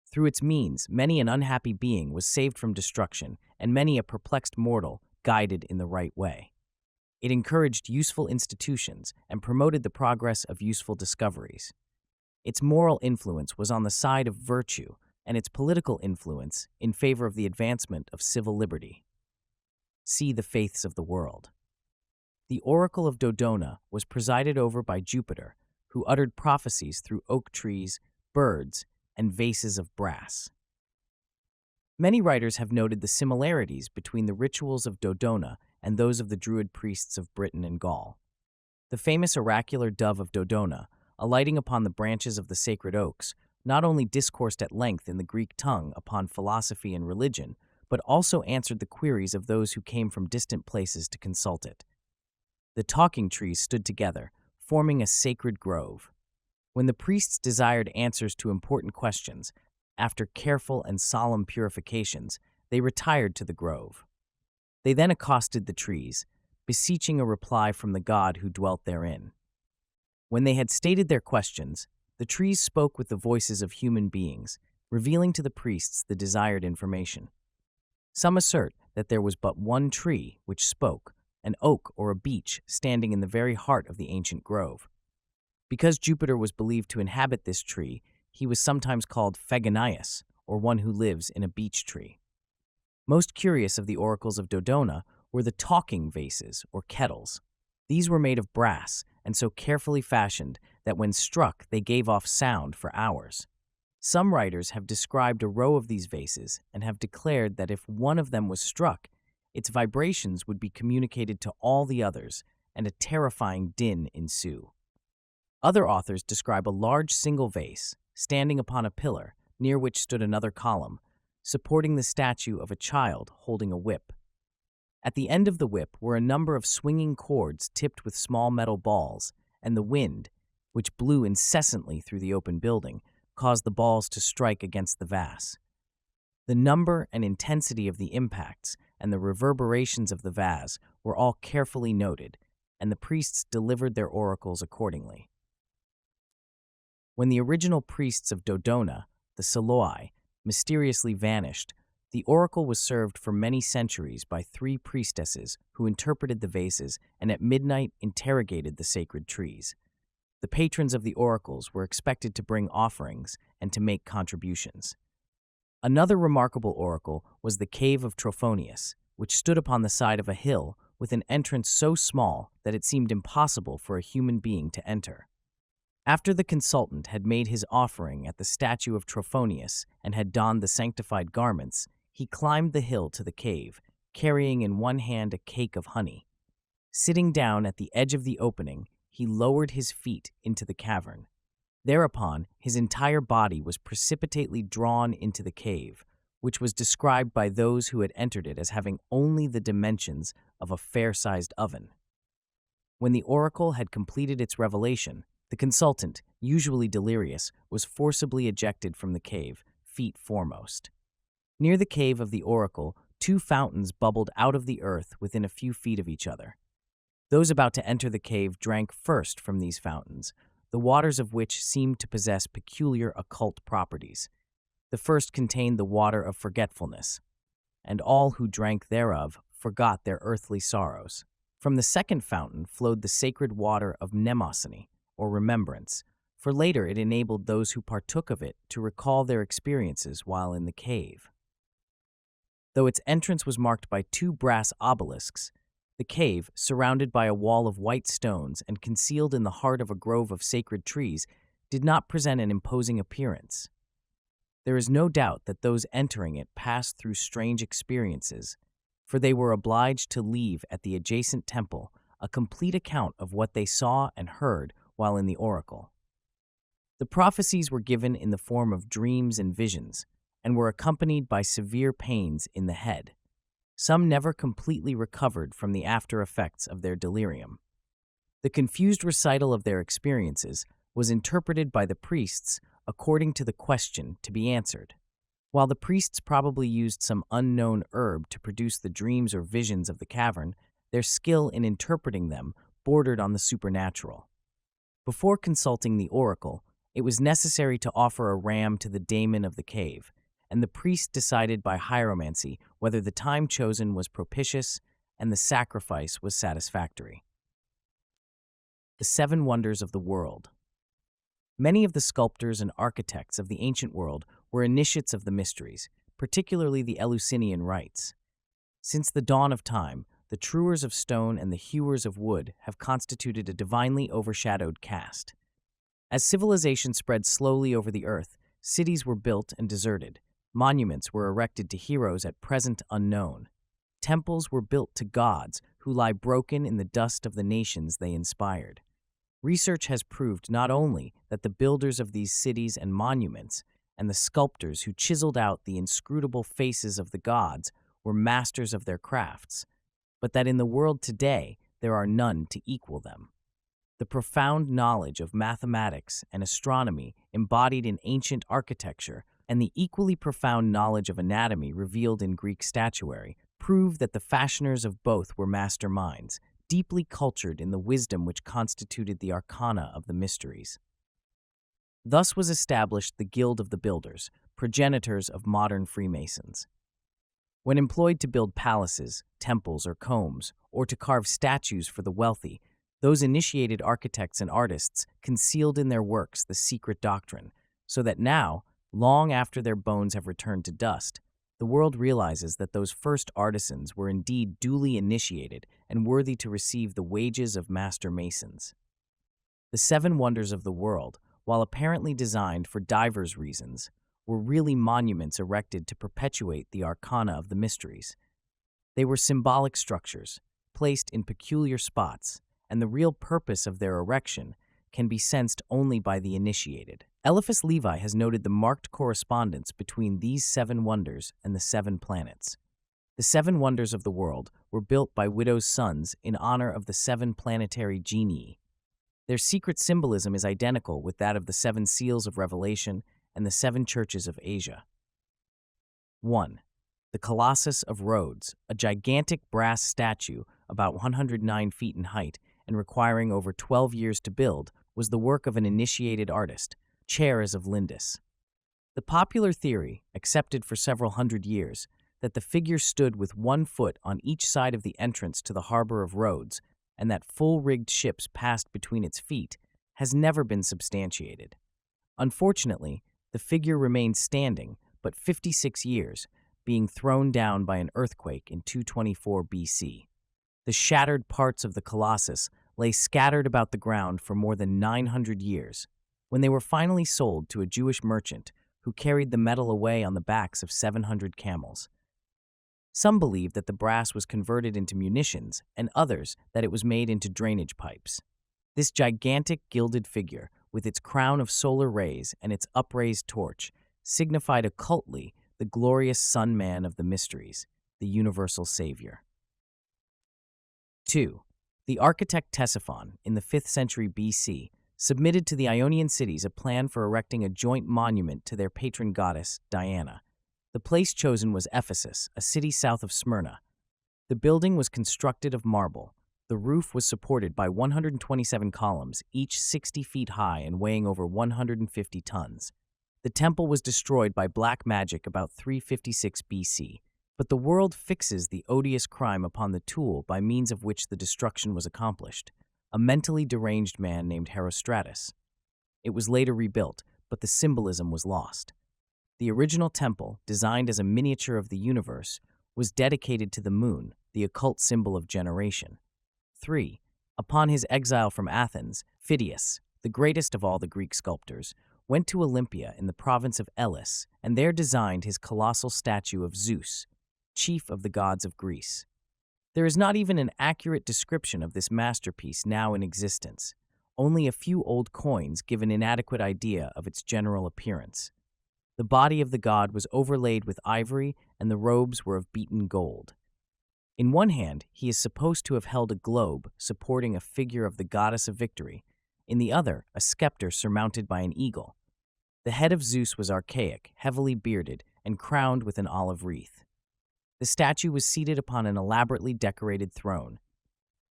Speaker 1: Through its means, many an unhappy being was saved from destruction, and many a perplexed mortal guided in the right way. It encouraged useful institutions and promoted the progress of useful discoveries. Its moral influence was on the side of virtue, and its political influence in favor of the advancement of civil liberty." See the Faiths of the World. The oracle of Dodona was presided over by Jupiter, who uttered prophecies through oak trees, birds, and vases of brass. Many writers have noted the similarities between the rituals of Dodona and those of the Druid priests of Britain and Gaul. The famous oracular dove of Dodona, alighting upon the branches of the sacred oaks, not only discoursed at length in the Greek tongue upon philosophy and religion, but also answered the queries of those who came from distant places to consult it. The talking trees stood together, forming a sacred grove. When the priests desired answers to important questions, after careful and solemn purifications, they retired to the grove. They then accosted the trees, beseeching a reply from the god who dwelt therein. When they had stated their questions, the trees spoke with the voices of human beings, revealing to the priests the desired information. Some assert that there was but one tree which spoke, an oak or a beech standing in the very heart of the ancient grove. Because Jupiter was believed to inhabit this tree, he was sometimes called Phagonius, or one who lives in a beech tree. Most curious of the oracles of Dodona were the talking vases, or kettles. These were made of brass, and so carefully fashioned that when struck they gave off sound for hours. Some writers have described a row of these vases and have declared that if one of them was struck, its vibrations would be communicated to all the others, and a terrifying din ensue. Other authors describe a large single vase, standing upon a pillar, near which stood another column, supporting the statue of a child holding a whip. At the end of the whip were a number of swinging cords tipped with small metal balls, and the wind, which blew incessantly through the open building, caused the balls to strike against the vase. The number and intensity of the impacts and the reverberations of the vase were all carefully noted, and the priests delivered their oracles accordingly. When the original priests of Dodona, the Seloi, mysteriously vanished, the oracle was served for many centuries by 3 priestesses who interpreted the vases and at midnight interrogated the sacred trees. The patrons of the oracles were expected to bring offerings and to make contributions. Another remarkable oracle was the Cave of Trophonius, which stood upon the side of a hill with an entrance so small that it seemed impossible for a human being to enter. After the consultant had made his offering at the statue of Trophonius and had donned the sanctified garments, he climbed the hill to the cave, carrying in one hand a cake of honey. Sitting down at the edge of the opening, he lowered his feet into the cavern. Thereupon, his entire body was precipitately drawn into the cave, which was described by those who had entered it as having only the dimensions of a fair-sized oven. When the oracle had completed its revelation, the consultant, usually delirious, was forcibly ejected from the cave, feet foremost. Near the cave of the oracle, 2 fountains bubbled out of the earth within a few feet of each other. Those about to enter the cave drank first from these fountains, the waters of which seemed to possess peculiar occult properties. The first contained the water of forgetfulness, and all who drank thereof forgot their earthly sorrows. From the second fountain flowed the sacred water of mnemosyne, or remembrance, for later it enabled those who partook of it to recall their experiences while in the cave. Though its entrance was marked by 2 brass obelisks, the cave, surrounded by a wall of white stones and concealed in the heart of a grove of sacred trees, did not present an imposing appearance. There is no doubt that those entering it passed through strange experiences, for they were obliged to leave at the adjacent temple a complete account of what they saw and heard while in the oracle. The prophecies were given in the form of dreams and visions, and were accompanied by severe pains in the head. Some never completely recovered from the after effects of their delirium. The confused recital of their experiences was interpreted by the priests according to the question to be answered. While the priests probably used some unknown herb to produce the dreams or visions of the cavern, their skill in interpreting them bordered on the supernatural. Before consulting the oracle, it was necessary to offer a ram to the daemon of the cave, and the priest decided by hieromancy whether the time chosen was propitious and the sacrifice was satisfactory. The 7 Wonders of the World. Many of the sculptors and architects of the ancient world were initiates of the mysteries, particularly the Eleusinian rites. Since the dawn of time, the truers of stone and the hewers of wood have constituted a divinely overshadowed caste. As civilization spread slowly over the earth, cities were built and deserted. Monuments were erected to heroes at present unknown. Temples were built to gods who lie broken in the dust of the nations they inspired. Research has proved not only that the builders of these cities and monuments and the sculptors who chiseled out the inscrutable faces of the gods were masters of their crafts, but that in the world today there are none to equal them. The profound knowledge of mathematics and astronomy embodied in ancient architecture and the equally profound knowledge of anatomy revealed in Greek statuary prove that the fashioners of both were master minds, deeply cultured in the wisdom which constituted the arcana of the mysteries. Thus was established the Guild of the Builders, progenitors of modern Freemasons. When employed to build palaces, temples, or combs, or to carve statues for the wealthy, those initiated architects and artists concealed in their works the secret doctrine, so that now, long after their bones have returned to dust, the world realizes that those first artisans were indeed duly initiated and worthy to receive the wages of master masons. The 7 Wonders of the World, while apparently designed for divers reasons, were really monuments erected to perpetuate the arcana of the mysteries. They were symbolic structures, placed in peculiar spots, and the real purpose of their erection can be sensed only by the initiated. Eliphas Levi has noted the marked correspondence between these seven wonders and the seven planets. The seven wonders of the world were built by widows' sons in honor of the seven planetary genii. Their secret symbolism is identical with that of the seven seals of Revelation and the seven churches of Asia. 1. The Colossus of Rhodes, a gigantic brass statue about 109 feet in height and requiring over 12 years to build, was the work of an initiated artist, Chares of Lindus. The popular theory, accepted for several hundred years, that the figure stood with 1 foot on each side of the entrance to the harbor of Rhodes and that full-rigged ships passed between its feet, has never been substantiated. Unfortunately, the figure remained standing, but 56 years, being thrown down by an earthquake in 224 BC. The shattered parts of the Colossus lay scattered about the ground for more than 900 years, when they were finally sold to a Jewish merchant who carried the metal away on the backs of 700 camels. Some believe that the brass was converted into munitions, and others that it was made into drainage pipes. This gigantic gilded figure, with its crown of solar rays and its upraised torch, signified occultly the glorious Son Man of the mysteries, the universal Savior. 2. The architect Ctesiphon, in the 5th century BC, submitted to the Ionian cities a plan for erecting a joint monument to their patron goddess, Diana. The place chosen was Ephesus, a city south of Smyrna. The building was constructed of marble. The roof was supported by 127 columns, each 60 feet high and weighing over 150 tons. The temple was destroyed by black magic about 356 BC, but the world fixes the odious crime upon the tool by means of which the destruction was accomplished, a mentally deranged man named Herostratus. It was later rebuilt, but the symbolism was lost. The original temple, designed as a miniature of the universe, was dedicated to the moon, the occult symbol of generation. 3. Upon his exile from Athens, Phidias, the greatest of all the Greek sculptors, went to Olympia in the province of Elis and there designed his colossal statue of Zeus, chief of the gods of Greece. There is not even an accurate description of this masterpiece now in existence. Only a few old coins give an inadequate idea of its general appearance. The body of the god was overlaid with ivory, and the robes were of beaten gold. In one hand, he is supposed to have held a globe supporting a figure of the goddess of victory, in the other, a scepter surmounted by an eagle. The head of Zeus was archaic, heavily bearded, and crowned with an olive wreath. The statue was seated upon an elaborately decorated throne.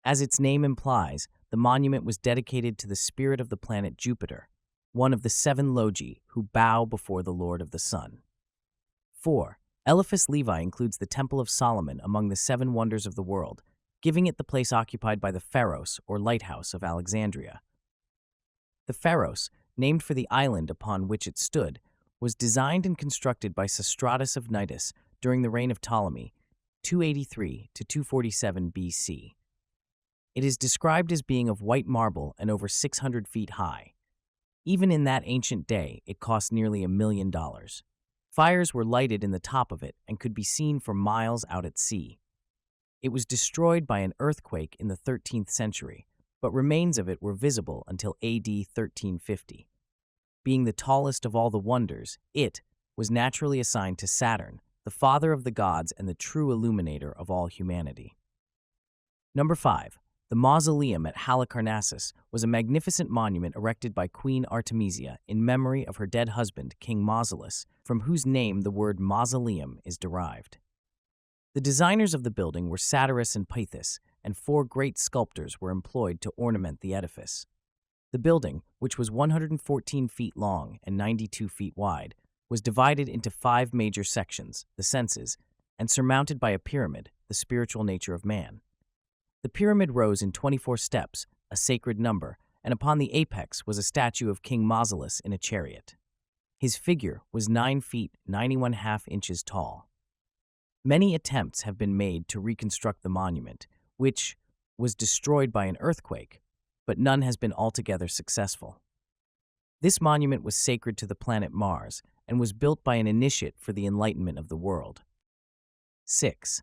Speaker 1: As its name implies, the monument was dedicated to the spirit of the planet Jupiter, one of the 7 Logi who bow before the Lord of the Sun. 4. Eliphas Levi includes the Temple of Solomon among the 7 wonders of the world, giving it the place occupied by the Pharos, or lighthouse, of Alexandria. The Pharos, named for the island upon which it stood, was designed and constructed by Sostratus of Cnidus during the reign of Ptolemy, 283 to 247 BC. It is described as being of white marble and over 600 feet high. Even in that ancient day, it cost nearly $1 million. Fires were lighted in the top of it and could be seen for miles out at sea. It was destroyed by an earthquake in the 13th century, but remains of it were visible until AD 1350. Being the tallest of all the wonders, it was naturally assigned to Saturn, the father of the gods and the true illuminator of all humanity. 5. The mausoleum at Halicarnassus was a magnificent monument erected by Queen Artemisia in memory of her dead husband, King Mausolus, from whose name the word mausoleum is derived. The designers of the building were Satyrus and Pythis, and 4 great sculptors were employed to ornament the edifice. The building, which was 114 feet long and 92 feet wide, was divided into 5 major sections, the senses, and surmounted by a pyramid, the spiritual nature of man. The pyramid rose in 24 steps, a sacred number, and upon the apex was a statue of King Mausolus in a chariot. His figure was 9 feet 91½ inches tall. Many attempts have been made to reconstruct the monument, which was destroyed by an earthquake, but none has been altogether successful. This monument was sacred to the planet Mars and was built by an initiate for the enlightenment of the world. 6.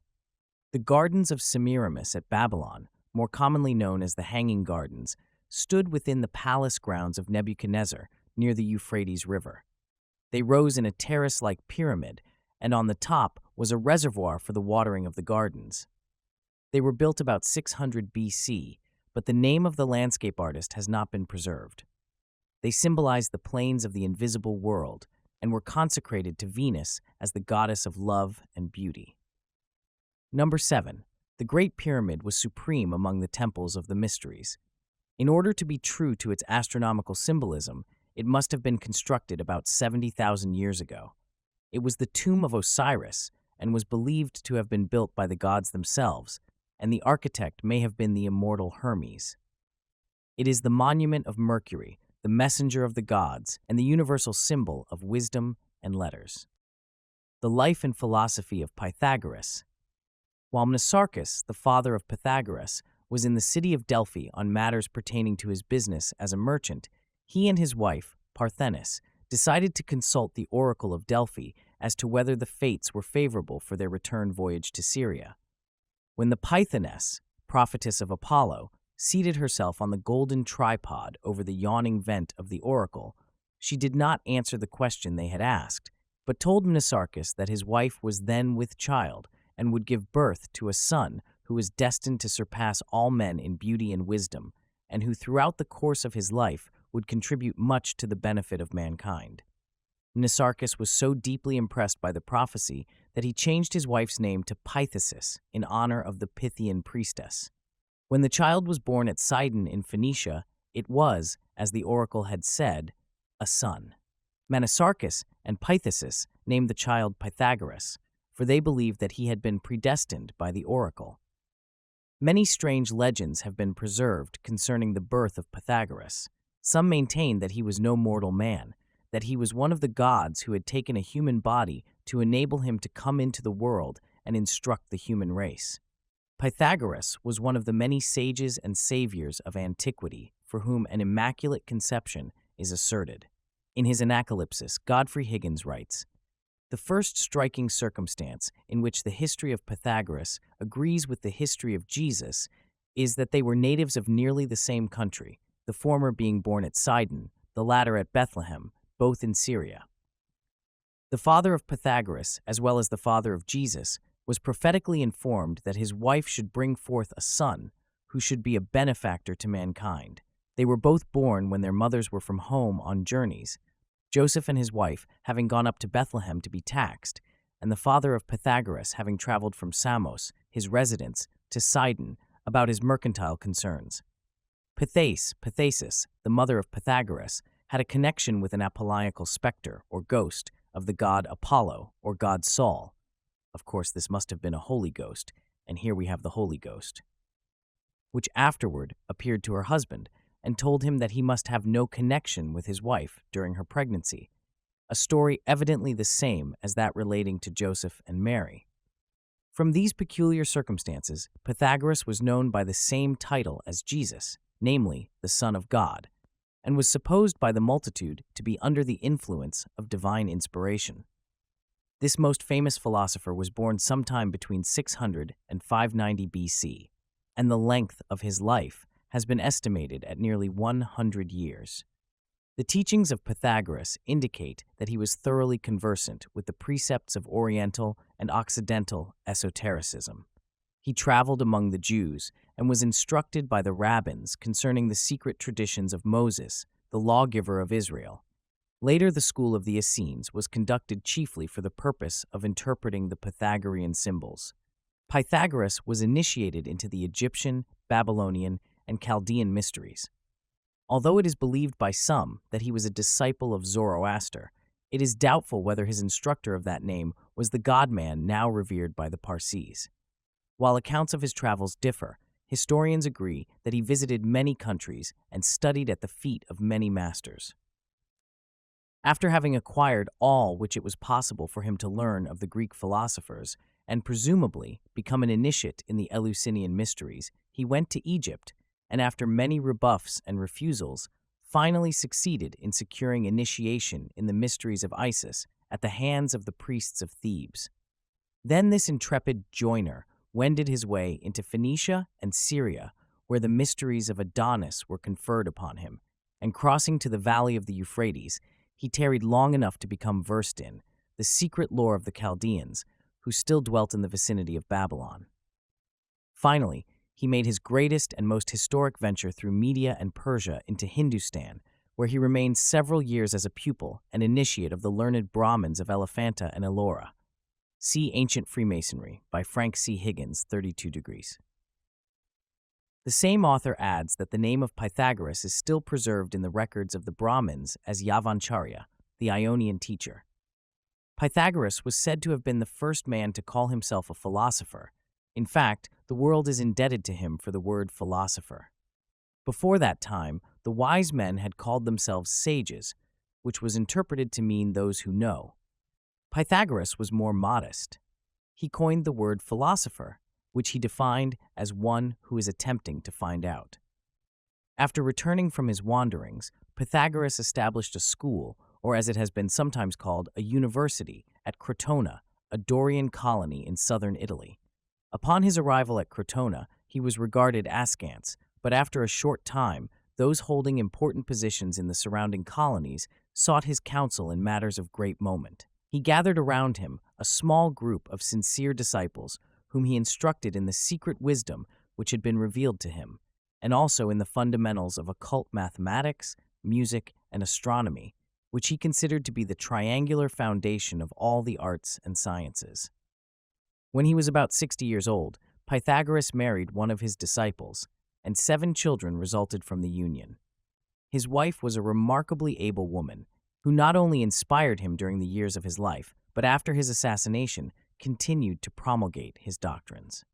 Speaker 1: The Gardens of Semiramis at Babylon, more commonly known as the Hanging Gardens, stood within the palace grounds of Nebuchadnezzar, near the Euphrates River. They rose in a terrace-like pyramid, and on the top was a reservoir for the watering of the gardens. They were built about 600 BC, but the name of the landscape artist has not been preserved. They symbolized the plains of the invisible world and were consecrated to Venus as the goddess of love and beauty. Number 7. The Great Pyramid was supreme among the temples of the mysteries. In order to be true to its astronomical symbolism, it must have been constructed about 70,000 years ago. It was the tomb of Osiris and was believed to have been built by the gods themselves, and the architect may have been the immortal Hermes. It is the monument of Mercury, the messenger of the gods, and the universal symbol of wisdom and letters. The life and philosophy of Pythagoras. While Mnesarchus, the father of Pythagoras, was in the city of Delphi on matters pertaining to his business as a merchant, he and his wife, Parthenis, decided to consult the oracle of Delphi as to whether the fates were favorable for their return voyage to Syria. When the Pythoness, prophetess of Apollo, seated herself on the golden tripod over the yawning vent of the oracle, she did not answer the question they had asked, but told Mnesarchus that his wife was then with child and would give birth to a son who was destined to surpass all men in beauty and wisdom, and who throughout the course of his life would contribute much to the benefit of mankind. Mnesarchus was so deeply impressed by the prophecy that he changed his wife's name to Pythasis in honor of the Pythian priestess. When the child was born at Sidon in Phoenicia, it was, as the oracle had said, a son. Mnesarchus and Pythasis named the child Pythagoras, for they believed that he had been predestined by the oracle. Many strange legends have been preserved concerning the birth of Pythagoras. Some maintain that he was no mortal man, that he was one of the gods who had taken a human body to enable him to come into the world and instruct the human race. Pythagoras was one of the many sages and saviors of antiquity for whom an immaculate conception is asserted. In his Anacalypsis, Godfrey Higgins writes, "The first striking circumstance in which the history of Pythagoras agrees with the history of Jesus is that they were natives of nearly the same country, the former being born at Sidon, the latter at Bethlehem, both in Syria." The father of Pythagoras, as well as the father of Jesus, was prophetically informed that his wife should bring forth a son who should be a benefactor to mankind. They were both born when their mothers were from home on journeys, Joseph and his wife having gone up to Bethlehem to be taxed, and the father of Pythagoras having traveled from Samos, his residence, to Sidon about his mercantile concerns. Pythasis, the mother of Pythagoras, had a connection with an Apollonical specter, or ghost, of the god Apollo, or god Sol. Of course, this must have been a Holy Ghost, and here we have the Holy Ghost, which afterward appeared to her husband and told him that he must have no connection with his wife during her pregnancy, a story evidently the same as that relating to Joseph and Mary. From these peculiar circumstances, Pythagoras was known by the same title as Jesus, namely, the Son of God, and was supposed by the multitude to be under the influence of divine inspiration. This most famous philosopher was born sometime between 600 and 590 BC, and the length of his life has been estimated at nearly 100 years. The teachings of Pythagoras indicate that he was thoroughly conversant with the precepts of Oriental and Occidental esotericism. He traveled among the Jews and was instructed by the rabbins concerning the secret traditions of Moses, the lawgiver of Israel. Later, the school of the Essenes was conducted chiefly for the purpose of interpreting the Pythagorean symbols. Pythagoras was initiated into the Egyptian, Babylonian, and Chaldean mysteries. Although it is believed by some that he was a disciple of Zoroaster, it is doubtful whether his instructor of that name was the god-man now revered by the Parsees. While accounts of his travels differ, historians agree that he visited many countries and studied at the feet of many masters. After having acquired all which it was possible for him to learn of the Greek philosophers, and presumably become an initiate in the Eleusinian mysteries, he went to Egypt, and after many rebuffs and refusals, finally succeeded in securing initiation in the mysteries of Isis at the hands of the priests of Thebes. Then this intrepid joiner wended his way into Phoenicia and Syria, where the mysteries of Adonis were conferred upon him, and crossing to the valley of the Euphrates, he tarried long enough to become versed in the secret lore of the Chaldeans, who still dwelt in the vicinity of Babylon. Finally, he made his greatest and most historic venture through Media and Persia into Hindustan, where he remained several years as a pupil and initiate of the learned Brahmins of Elephanta and Ellora. See Ancient Freemasonry by Frank C. Higgins, 32 degrees. The same author adds that the name of Pythagoras is still preserved in the records of the Brahmins as Yavanacharya, the Ionian teacher. Pythagoras was said to have been the first man to call himself a philosopher. In fact, the world is indebted to him for the word philosopher. Before that time, the wise men had called themselves sages, which was interpreted to mean those who know. Pythagoras was more modest. He coined the word philosopher, which he defined as one who is attempting to find out. After returning from his wanderings, Pythagoras established a school, or as it has been sometimes called, a university, at Crotona, a Dorian colony in southern Italy. Upon his arrival at Crotona, he was regarded askance, but after a short time, those holding important positions in the surrounding colonies sought his counsel in matters of great moment. He gathered around him a small group of sincere disciples whom he instructed in the secret wisdom which had been revealed to him, and also in the fundamentals of occult mathematics, music, and astronomy, which he considered to be the triangular foundation of all the arts and sciences. When he was about 60 years old, Pythagoras married one of his disciples, and 7 children resulted from the union. His wife was a remarkably able woman, who not only inspired him during the years of his life, but after his assassination, continued to promulgate his doctrines.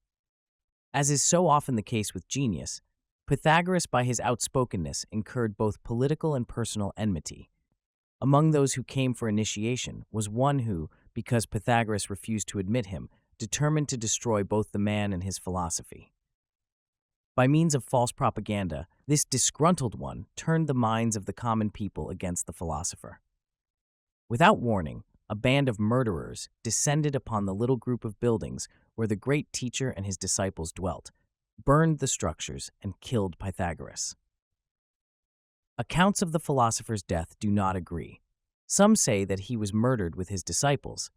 Speaker 1: As is so often the case with genius, Pythagoras by his outspokenness incurred both political and personal enmity. Among those who came for initiation was one who, because Pythagoras refused to admit him, determined to destroy both the man and his philosophy. By means of false propaganda, this disgruntled one turned the minds of the common people against the philosopher. Without warning, a band of murderers descended upon the little group of buildings where the great teacher and his disciples dwelt, burned the structures, and killed Pythagoras. Accounts of the philosopher's death do not agree. Some say that he was murdered with his disciples,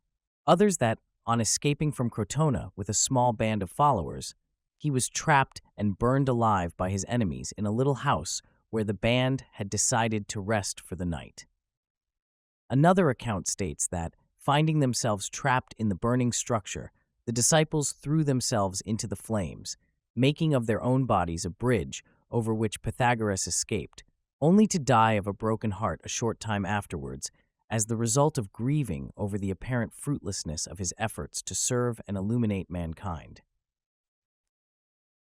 Speaker 1: others that, on escaping from Crotona with a small band of followers, he was trapped and burned alive by his enemies in a little house where the band had decided to rest for the night. Another account states that, finding themselves trapped in the burning structure, the disciples threw themselves into the flames, making of their own bodies a bridge over which Pythagoras escaped, only to die of a broken heart a short time afterwards, as the result of grieving over the apparent fruitlessness of his efforts to serve and illuminate mankind.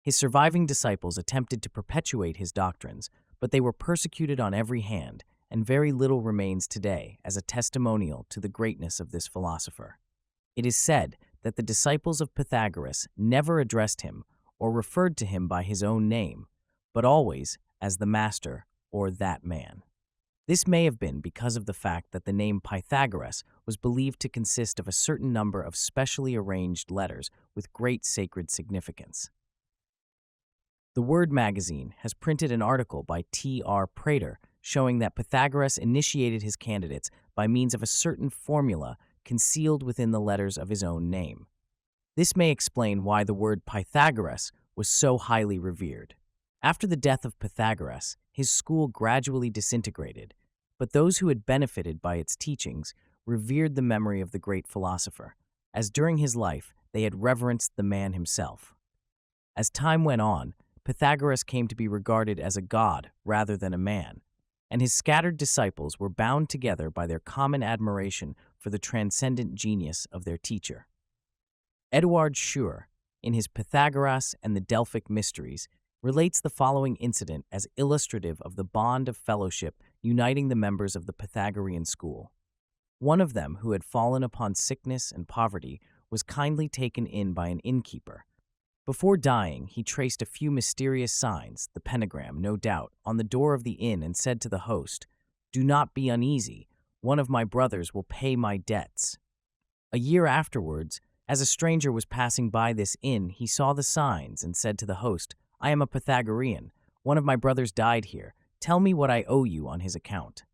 Speaker 1: His surviving disciples attempted to perpetuate his doctrines, but they were persecuted on every hand, and very little remains today as a testimonial to the greatness of this philosopher. It is said that the disciples of Pythagoras never addressed him or referred to him by his own name, but always as the master or that man. This may have been because of the fact that the name Pythagoras was believed to consist of a certain number of specially arranged letters with great sacred significance. The Word magazine has printed an article by T.R. Prater showing that Pythagoras initiated his candidates by means of a certain formula concealed within the letters of his own name. This may explain why the word Pythagoras was so highly revered. After the death of Pythagoras, his school gradually disintegrated, but those who had benefited by its teachings revered the memory of the great philosopher, as during his life they had reverenced the man himself. As time went on, Pythagoras came to be regarded as a god rather than a man, and his scattered disciples were bound together by their common admiration for the transcendent genius of their teacher. Eduard Schur, in his Pythagoras and the Delphic Mysteries, relates the following incident as illustrative of the bond of fellowship uniting the members of the Pythagorean school. One of them, who had fallen upon sickness and poverty, was kindly taken in by an innkeeper. Before dying, he traced a few mysterious signs, the pentagram, no doubt, on the door of the inn and said to the host, "Do not be uneasy, one of my brothers will pay my debts." A year afterwards, as a stranger was passing by this inn, he saw the signs and said to the host, "I am a Pythagorean. One of my brothers died here. Tell me what I owe you on his account.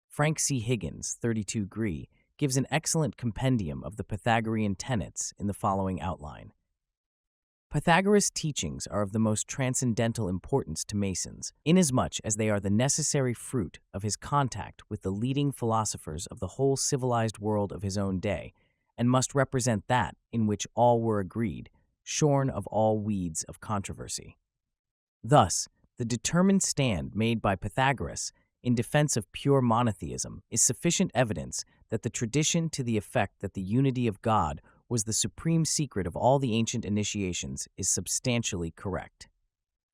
Speaker 1: Frank C. Higgins, 32 Gree, gives an excellent compendium of the Pythagorean tenets in the following outline. Pythagoras' teachings are of the most transcendental importance to Masons, inasmuch as they are the necessary fruit of his contact with the leading philosophers of the whole civilized world of his own day, and must represent that in which all were agreed, shorn of all weeds of controversy. Thus, the determined stand made by Pythagoras in defense of pure monotheism is sufficient evidence that the tradition to the effect that the unity of God was the supreme secret of all the ancient initiations is substantially correct.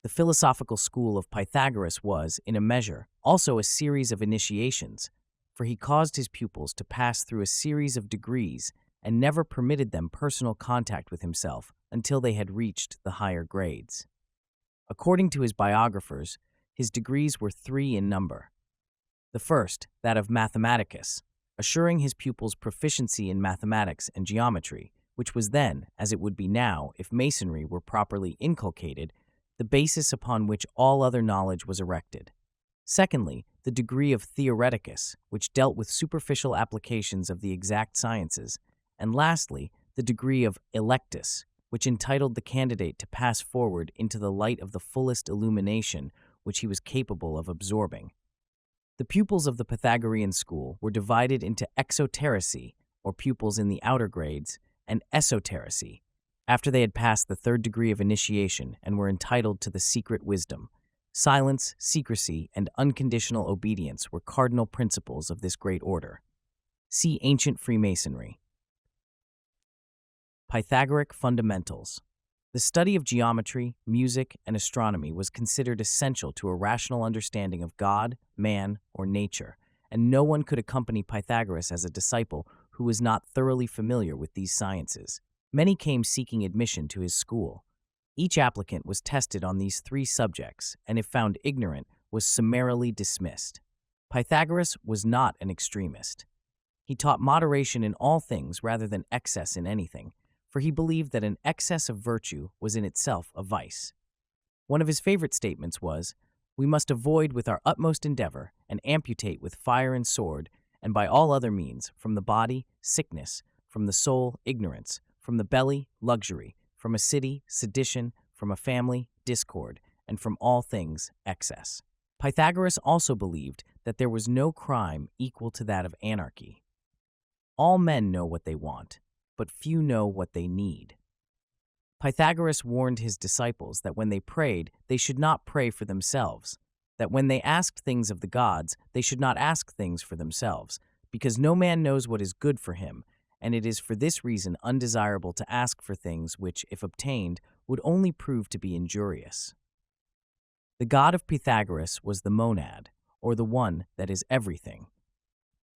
Speaker 1: The philosophical school of Pythagoras was, in a measure, also a series of initiations, for he caused his pupils to pass through a series of degrees and never permitted them personal contact with himself until they had reached the higher grades. According to his biographers, his degrees were 3 in number. The first, that of mathematicus, assuring his pupils proficiency in mathematics and geometry, which was then, as it would be now if masonry were properly inculcated, the basis upon which all other knowledge was erected. Secondly, the degree of theoreticus, which dealt with superficial applications of the exact sciences, and lastly, the degree of electus, which entitled the candidate to pass forward into the light of the fullest illumination which he was capable of absorbing. The pupils of the Pythagorean school were divided into exoterici, or pupils in the outer grades, and esoterici, after they had passed the 3rd degree of initiation and were entitled to the secret wisdom. Silence, secrecy, and unconditional obedience were cardinal principles of this great order. See Ancient Freemasonry. Pythagorean fundamentals. The study of geometry, music, and astronomy was considered essential to a rational understanding of God, man, or nature, and no one could accompany Pythagoras as a disciple who was not thoroughly familiar with these sciences. Many came seeking admission to his school. Each applicant was tested on these 3 subjects, and if found ignorant, was summarily dismissed. Pythagoras was not an extremist. He taught moderation in all things rather than excess in anything, for he believed that an excess of virtue was in itself a vice. One of his favorite statements was, "We must avoid with our utmost endeavor and amputate with fire and sword, and by all other means, from the body, sickness, from the soul, ignorance, from the belly, luxury, from a city, sedition, from a family, discord, and from all things, excess." Pythagoras also believed that there was no crime equal to that of anarchy. All men know what they want, but few know what they need. Pythagoras warned his disciples that when they prayed, they should not pray for themselves, that when they asked things of the gods, they should not ask things for themselves, because no man knows what is good for him, and it is for this reason undesirable to ask for things which, if obtained, would only prove to be injurious. The god of Pythagoras was the monad, or the one that is everything.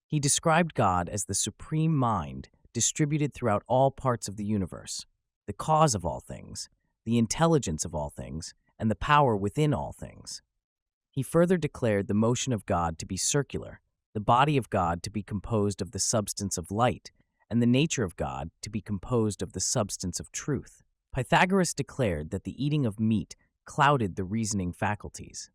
Speaker 1: He described God as the supreme mind distributed throughout all parts of the universe, the cause of all things, the intelligence of all things, and the power within all things. He further declared the motion of God to be circular, the body of God to be composed of the substance of light, and the nature of God to be composed of the substance of truth. Pythagoras declared that the eating of meat clouded the reasoning faculties.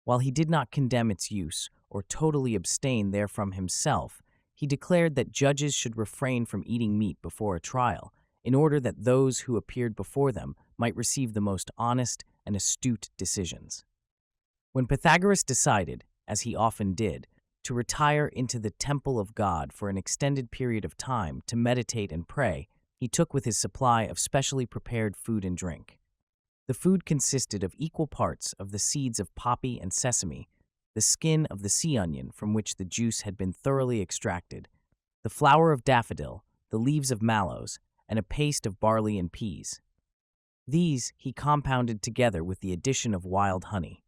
Speaker 1: While he did not condemn its use or totally abstain therefrom himself, he declared that judges should refrain from eating meat before a trial, in order that those who appeared before them might receive the most honest and astute decisions. When Pythagoras decided, as he often did, to retire into the temple of God for an extended period of time to meditate and pray, he took with his supply of specially prepared food and drink. The food consisted of equal parts of the seeds of poppy and sesame, the skin of the sea onion from which the juice had been thoroughly extracted, the flower of daffodil, the leaves of mallows, and a paste of barley and peas. These he compounded together with the addition of wild honey.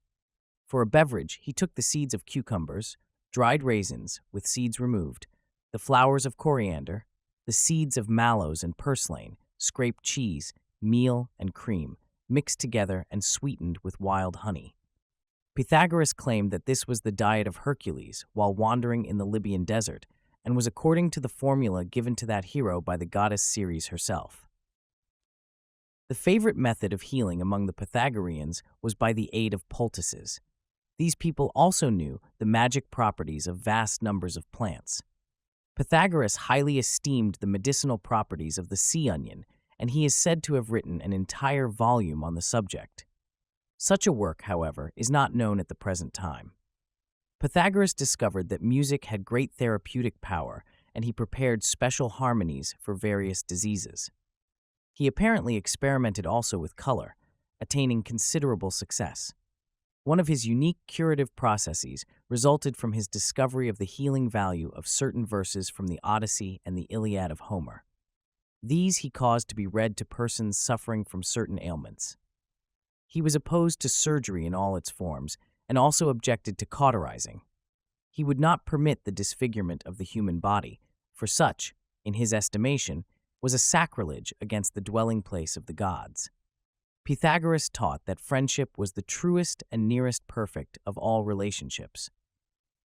Speaker 1: For a beverage, he took the seeds of cucumbers, dried raisins, with seeds removed, the flowers of coriander, the seeds of mallows and purslane, scraped cheese, meal, and cream, mixed together and sweetened with wild honey. Pythagoras claimed that this was the diet of Hercules while wandering in the Libyan desert, and was according to the formula given to that hero by the goddess Ceres herself. The favorite method of healing among the Pythagoreans was by the aid of poultices. These people also knew the magic properties of vast numbers of plants. Pythagoras highly esteemed the medicinal properties of the sea onion, and he is said to have written an entire volume on the subject. Such a work, however, is not known at the present time. Pythagoras discovered that music had great therapeutic power, and he prepared special harmonies for various diseases. He apparently experimented also with color, attaining considerable success. One of his unique curative processes resulted from his discovery of the healing value of certain verses from the Odyssey and the Iliad of Homer. These he caused to be read to persons suffering from certain ailments. He was opposed to surgery in all its forms, and also objected to cauterizing. He would not permit the disfigurement of the human body, for such, in his estimation, was a sacrilege against the dwelling place of the gods. Pythagoras taught that friendship was the truest and nearest perfect of all relationships.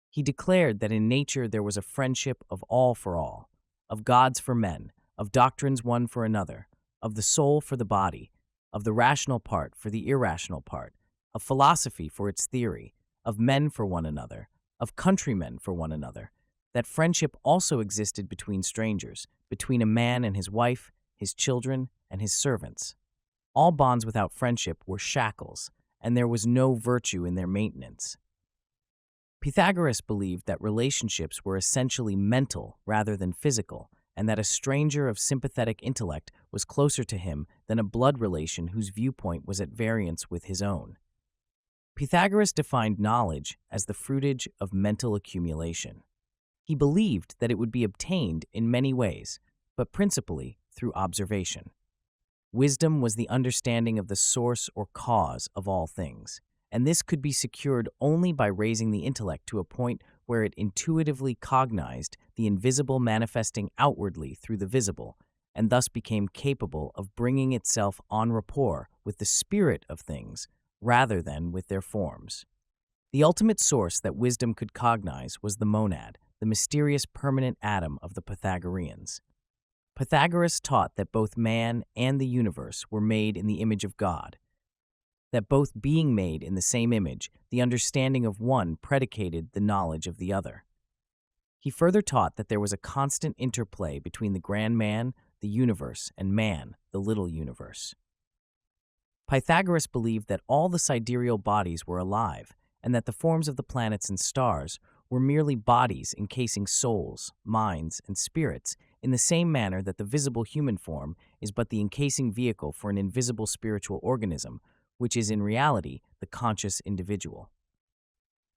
Speaker 1: He declared that in nature there was a friendship of all for all, of gods for men, of doctrines one for another, of the soul for the body, of the rational part for the irrational part, of philosophy for its theory, of men for one another, of countrymen for one another, that friendship also existed between strangers, between a man and his wife, his children, and his servants. All bonds without friendship were shackles, and there was no virtue in their maintenance. Pythagoras believed that relationships were essentially mental rather than physical, and that a stranger of sympathetic intellect was closer to him than a blood relation whose viewpoint was at variance with his own. Pythagoras defined knowledge as the fruitage of mental accumulation. He believed that it would be obtained in many ways, but principally through observation. Wisdom was the understanding of the source or cause of all things, and this could be secured only by raising the intellect to a point where it intuitively cognized the invisible manifesting outwardly through the visible, and thus became capable of bringing itself en rapport with the spirit of things rather than with their forms. The ultimate source that wisdom could cognize was the monad, the mysterious permanent atom of the Pythagoreans. Pythagoras taught that both man and the universe were made in the image of God, that both being made in the same image, the understanding of one predicated the knowledge of the other. He further taught that there was a constant interplay between the grand man, the universe, and man, the little universe. Pythagoras believed that all the sidereal bodies were alive, and that the forms of the planets and stars were merely bodies encasing souls, minds, and spirits in the same manner that the visible human form is but the encasing vehicle for an invisible spiritual organism, which is in reality the conscious individual.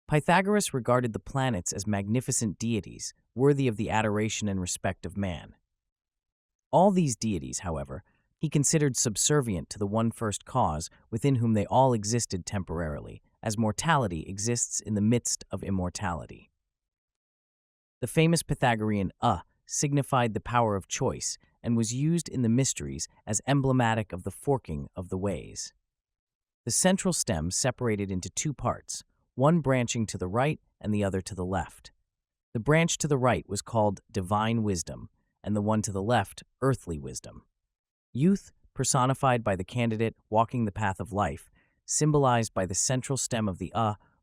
Speaker 1: Pythagoras regarded the planets as magnificent deities, worthy of the adoration and respect of man. All these deities, however, he considered subservient to the one first cause within whom they all existed temporarily, as mortality exists in the midst of immortality. The famous Pythagorean signified the power of choice and was used in the mysteries as emblematic of the forking of the ways. The central stem separated into two parts, one branching to the right and the other to the left. The branch to the right was called divine wisdom, and the one to the left, earthly wisdom. Youth, personified by the candidate walking the path of life, symbolized by the central stem of the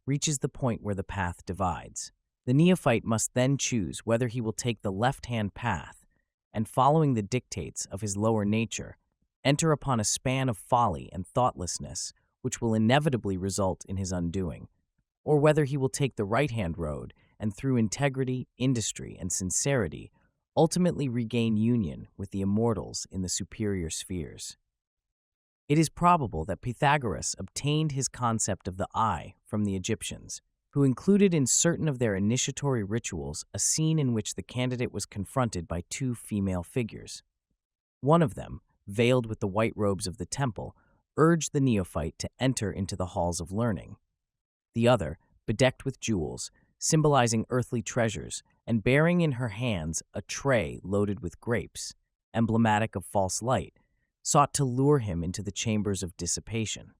Speaker 1: reaches the point where the path divides. The neophyte must then choose whether he will take the left-hand path and, following the dictates of his lower nature, enter upon a span of folly and thoughtlessness which will inevitably result in his undoing, or whether he will take the right-hand road and through integrity, industry, and sincerity ultimately regain union with the immortals in the superior spheres. It is probable that Pythagoras obtained his concept of the eye from the Egyptians, who included in certain of their initiatory rituals a scene in which the candidate was confronted by two female figures. One of them, veiled with the white robes of the temple, urged the neophyte to enter into the halls of learning. The other, bedecked with jewels, symbolizing earthly treasures, and bearing in her hands a tray loaded with grapes, emblematic of false light, sought to lure him into the chambers of dissipation.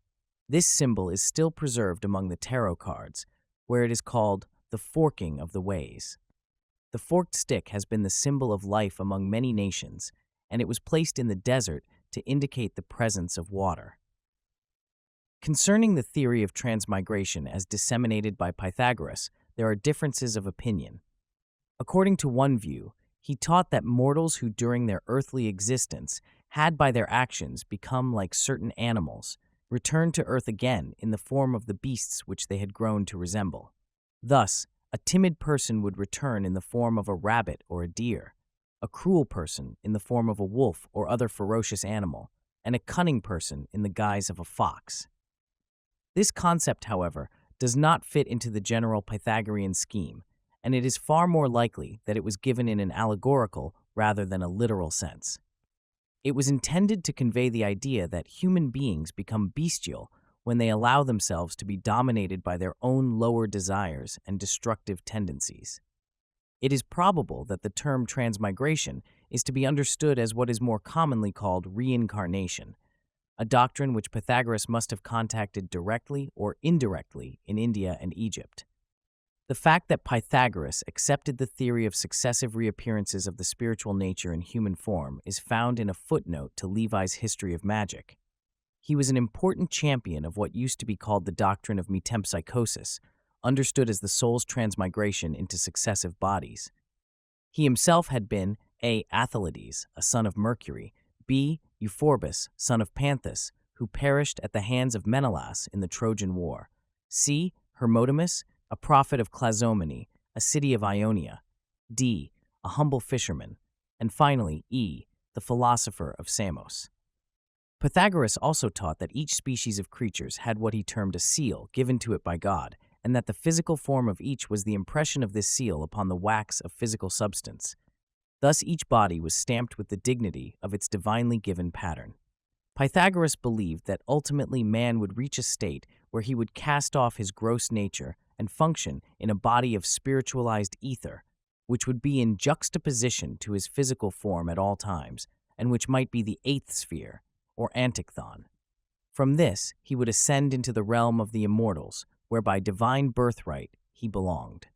Speaker 1: This symbol is still preserved among the tarot cards, where it is called the forking of the ways. The forked stick has been the symbol of life among many nations, and it was placed in the desert to indicate the presence of water. Concerning the theory of transmigration as disseminated by Pythagoras, there are differences of opinion. According to one view, he taught that mortals who during their earthly existence had by their actions become like certain animals, returned to earth again in the form of the beasts which they had grown to resemble. Thus, a timid person would return in the form of a rabbit or a deer, a cruel person in the form of a wolf or other ferocious animal, and a cunning person in the guise of a fox. This concept, however, does not fit into the general Pythagorean scheme, and it is far more likely that it was given in an allegorical rather than a literal sense. It was intended to convey the idea that human beings become bestial when they allow themselves to be dominated by their own lower desires and destructive tendencies. It is probable that the term transmigration is to be understood as what is more commonly called reincarnation, a doctrine which Pythagoras must have contacted directly or indirectly in India and Egypt. The fact that Pythagoras accepted the theory of successive reappearances of the spiritual nature in human form is found in a footnote to Levi's History of Magic. He was an important champion of what used to be called the doctrine of metempsychosis, understood as the soul's transmigration into successive bodies. He himself had been A. Athalides, a son of Mercury, B. Euphorbus, son of Panthus, who perished at the hands of Menelaus in the Trojan War, C. Hermodamus, a prophet of Clazomene, a city of Ionia, D. a humble fisherman, and finally E. the philosopher of Samos. Pythagoras also taught that each species of creatures had what he termed a seal given to it by God, and that the physical form of each was the impression of this seal upon the wax of physical substance. Thus each body was stamped with the dignity of its divinely given pattern. Pythagoras believed that ultimately man would reach a state where he would cast off his gross nature and function in a body of spiritualized ether, which would be in juxtaposition to his physical form at all times, and which might be the eighth sphere, or antichthon. From this, he would ascend into the realm of the immortals, where by divine birthright he belonged.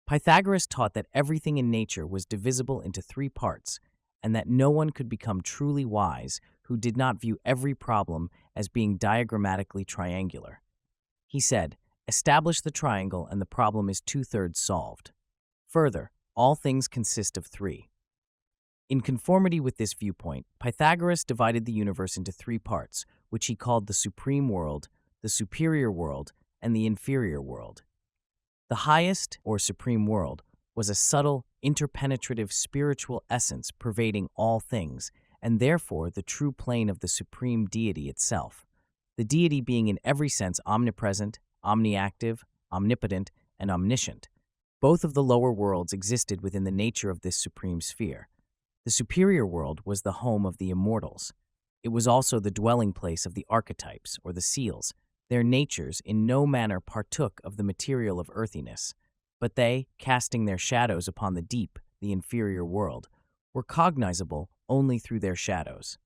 Speaker 1: Pythagoras taught that everything in nature was divisible into three parts, and that no one could become truly wise who did not view every problem as being diagrammatically triangular. He said, "Establish the triangle and the problem is 2/3 solved." Further, all things consist of three. In conformity with this viewpoint, Pythagoras divided the universe into three parts, which he called the supreme world, the superior world, and the inferior world. The highest, or supreme world, was a subtle, interpenetrative spiritual essence pervading all things, and therefore the true plane of the supreme deity itself, the deity being in every sense omnipresent, omniactive, omnipotent, and omniscient. Both of the lower worlds existed within the nature of this supreme sphere. The superior world was the home of the immortals. It was also the dwelling place of the archetypes, or the seals. Their natures in no manner partook of the material of earthiness, but they, casting their shadows upon the deep, the inferior world, were cognizable only through their shadows.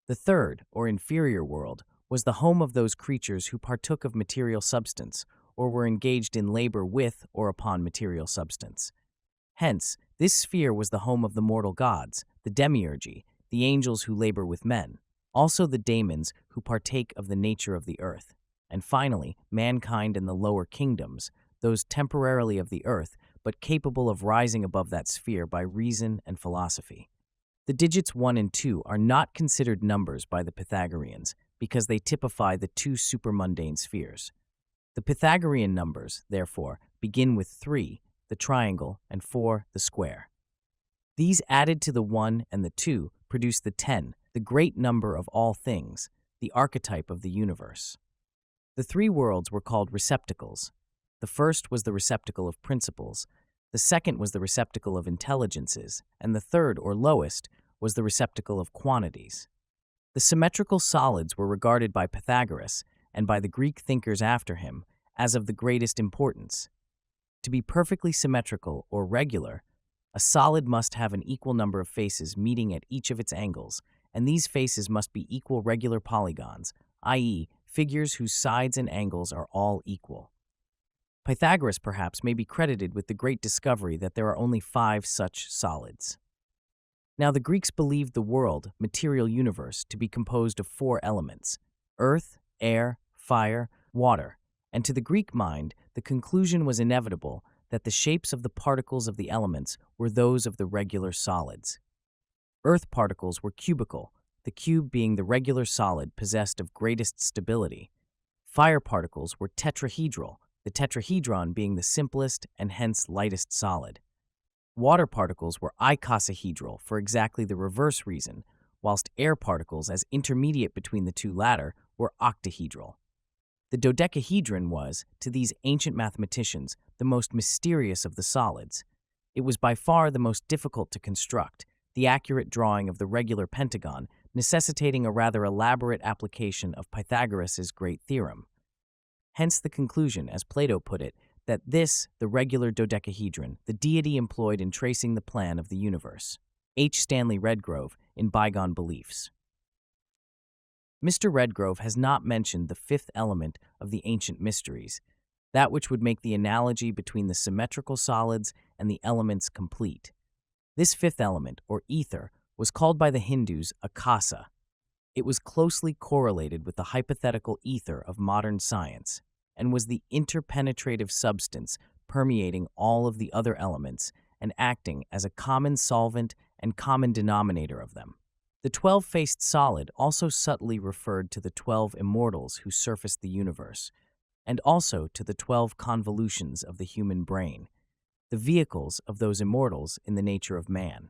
Speaker 1: The third, or inferior world, was the home of those creatures who partook of material substance, or were engaged in labor with or upon material substance. Hence, this sphere was the home of the mortal gods, the demiurgi, the angels who labor with men, also the daemons who partake of the nature of the earth, and finally, mankind and the lower kingdoms, those temporarily of the earth, but capable of rising above that sphere by reason and philosophy. The digits 1 and 2 are not considered numbers by the Pythagoreans because they typify the two supermundane spheres. The Pythagorean numbers, therefore, begin with 3, the triangle, and 4, the square. These added to the 1 and the 2 produce the 10, the great number of all things, the archetype of the universe. The three worlds were called receptacles. The first was the receptacle of principles, the second was the receptacle of intelligences, and the third, or lowest, was the receptacle of quantities. The symmetrical solids were regarded by Pythagoras, and by the Greek thinkers after him, as of the greatest importance. To be perfectly symmetrical, or regular, a solid must have an equal number of faces meeting at each of its angles, and these faces must be equal regular polygons, i.e., figures whose sides and angles are all equal. Pythagoras, perhaps, may be credited with the great discovery that there are only 5 such solids. Now, the Greeks believed the world, material universe, to be composed of 4 elements: earth, air, fire, water, and to the Greek mind, the conclusion was inevitable that the shapes of the particles of the elements were those of the regular solids. Earth particles were cubical, the cube being the regular solid possessed of greatest stability. Fire particles were tetrahedral, the tetrahedron being the simplest and hence lightest solid. Water particles were icosahedral for exactly the reverse reason, whilst air particles, as intermediate between the two latter, were octahedral. The dodecahedron was, to these ancient mathematicians, the most mysterious of the solids. It was by far the most difficult to construct, the accurate drawing of the regular pentagon necessitating a rather elaborate application of Pythagoras' great theorem. Hence the conclusion, as Plato put it, that this, the regular dodecahedron, the deity employed in tracing the plan of the universe. H. Stanley Redgrove, in Bygone Beliefs. Mr. Redgrove has not mentioned the fifth element of the ancient mysteries, that which would make the analogy between the symmetrical solids and the elements complete. This fifth element, or ether, was called by the Hindus akasa. It was closely correlated with the hypothetical ether of modern science, and was the interpenetrative substance permeating all of the other elements and acting as a common solvent and common denominator of them. The 12-faced solid also subtly referred to the 12 immortals who surfaced the universe, and also to the 12 convolutions of the human brain, the vehicles of those immortals in the nature of man.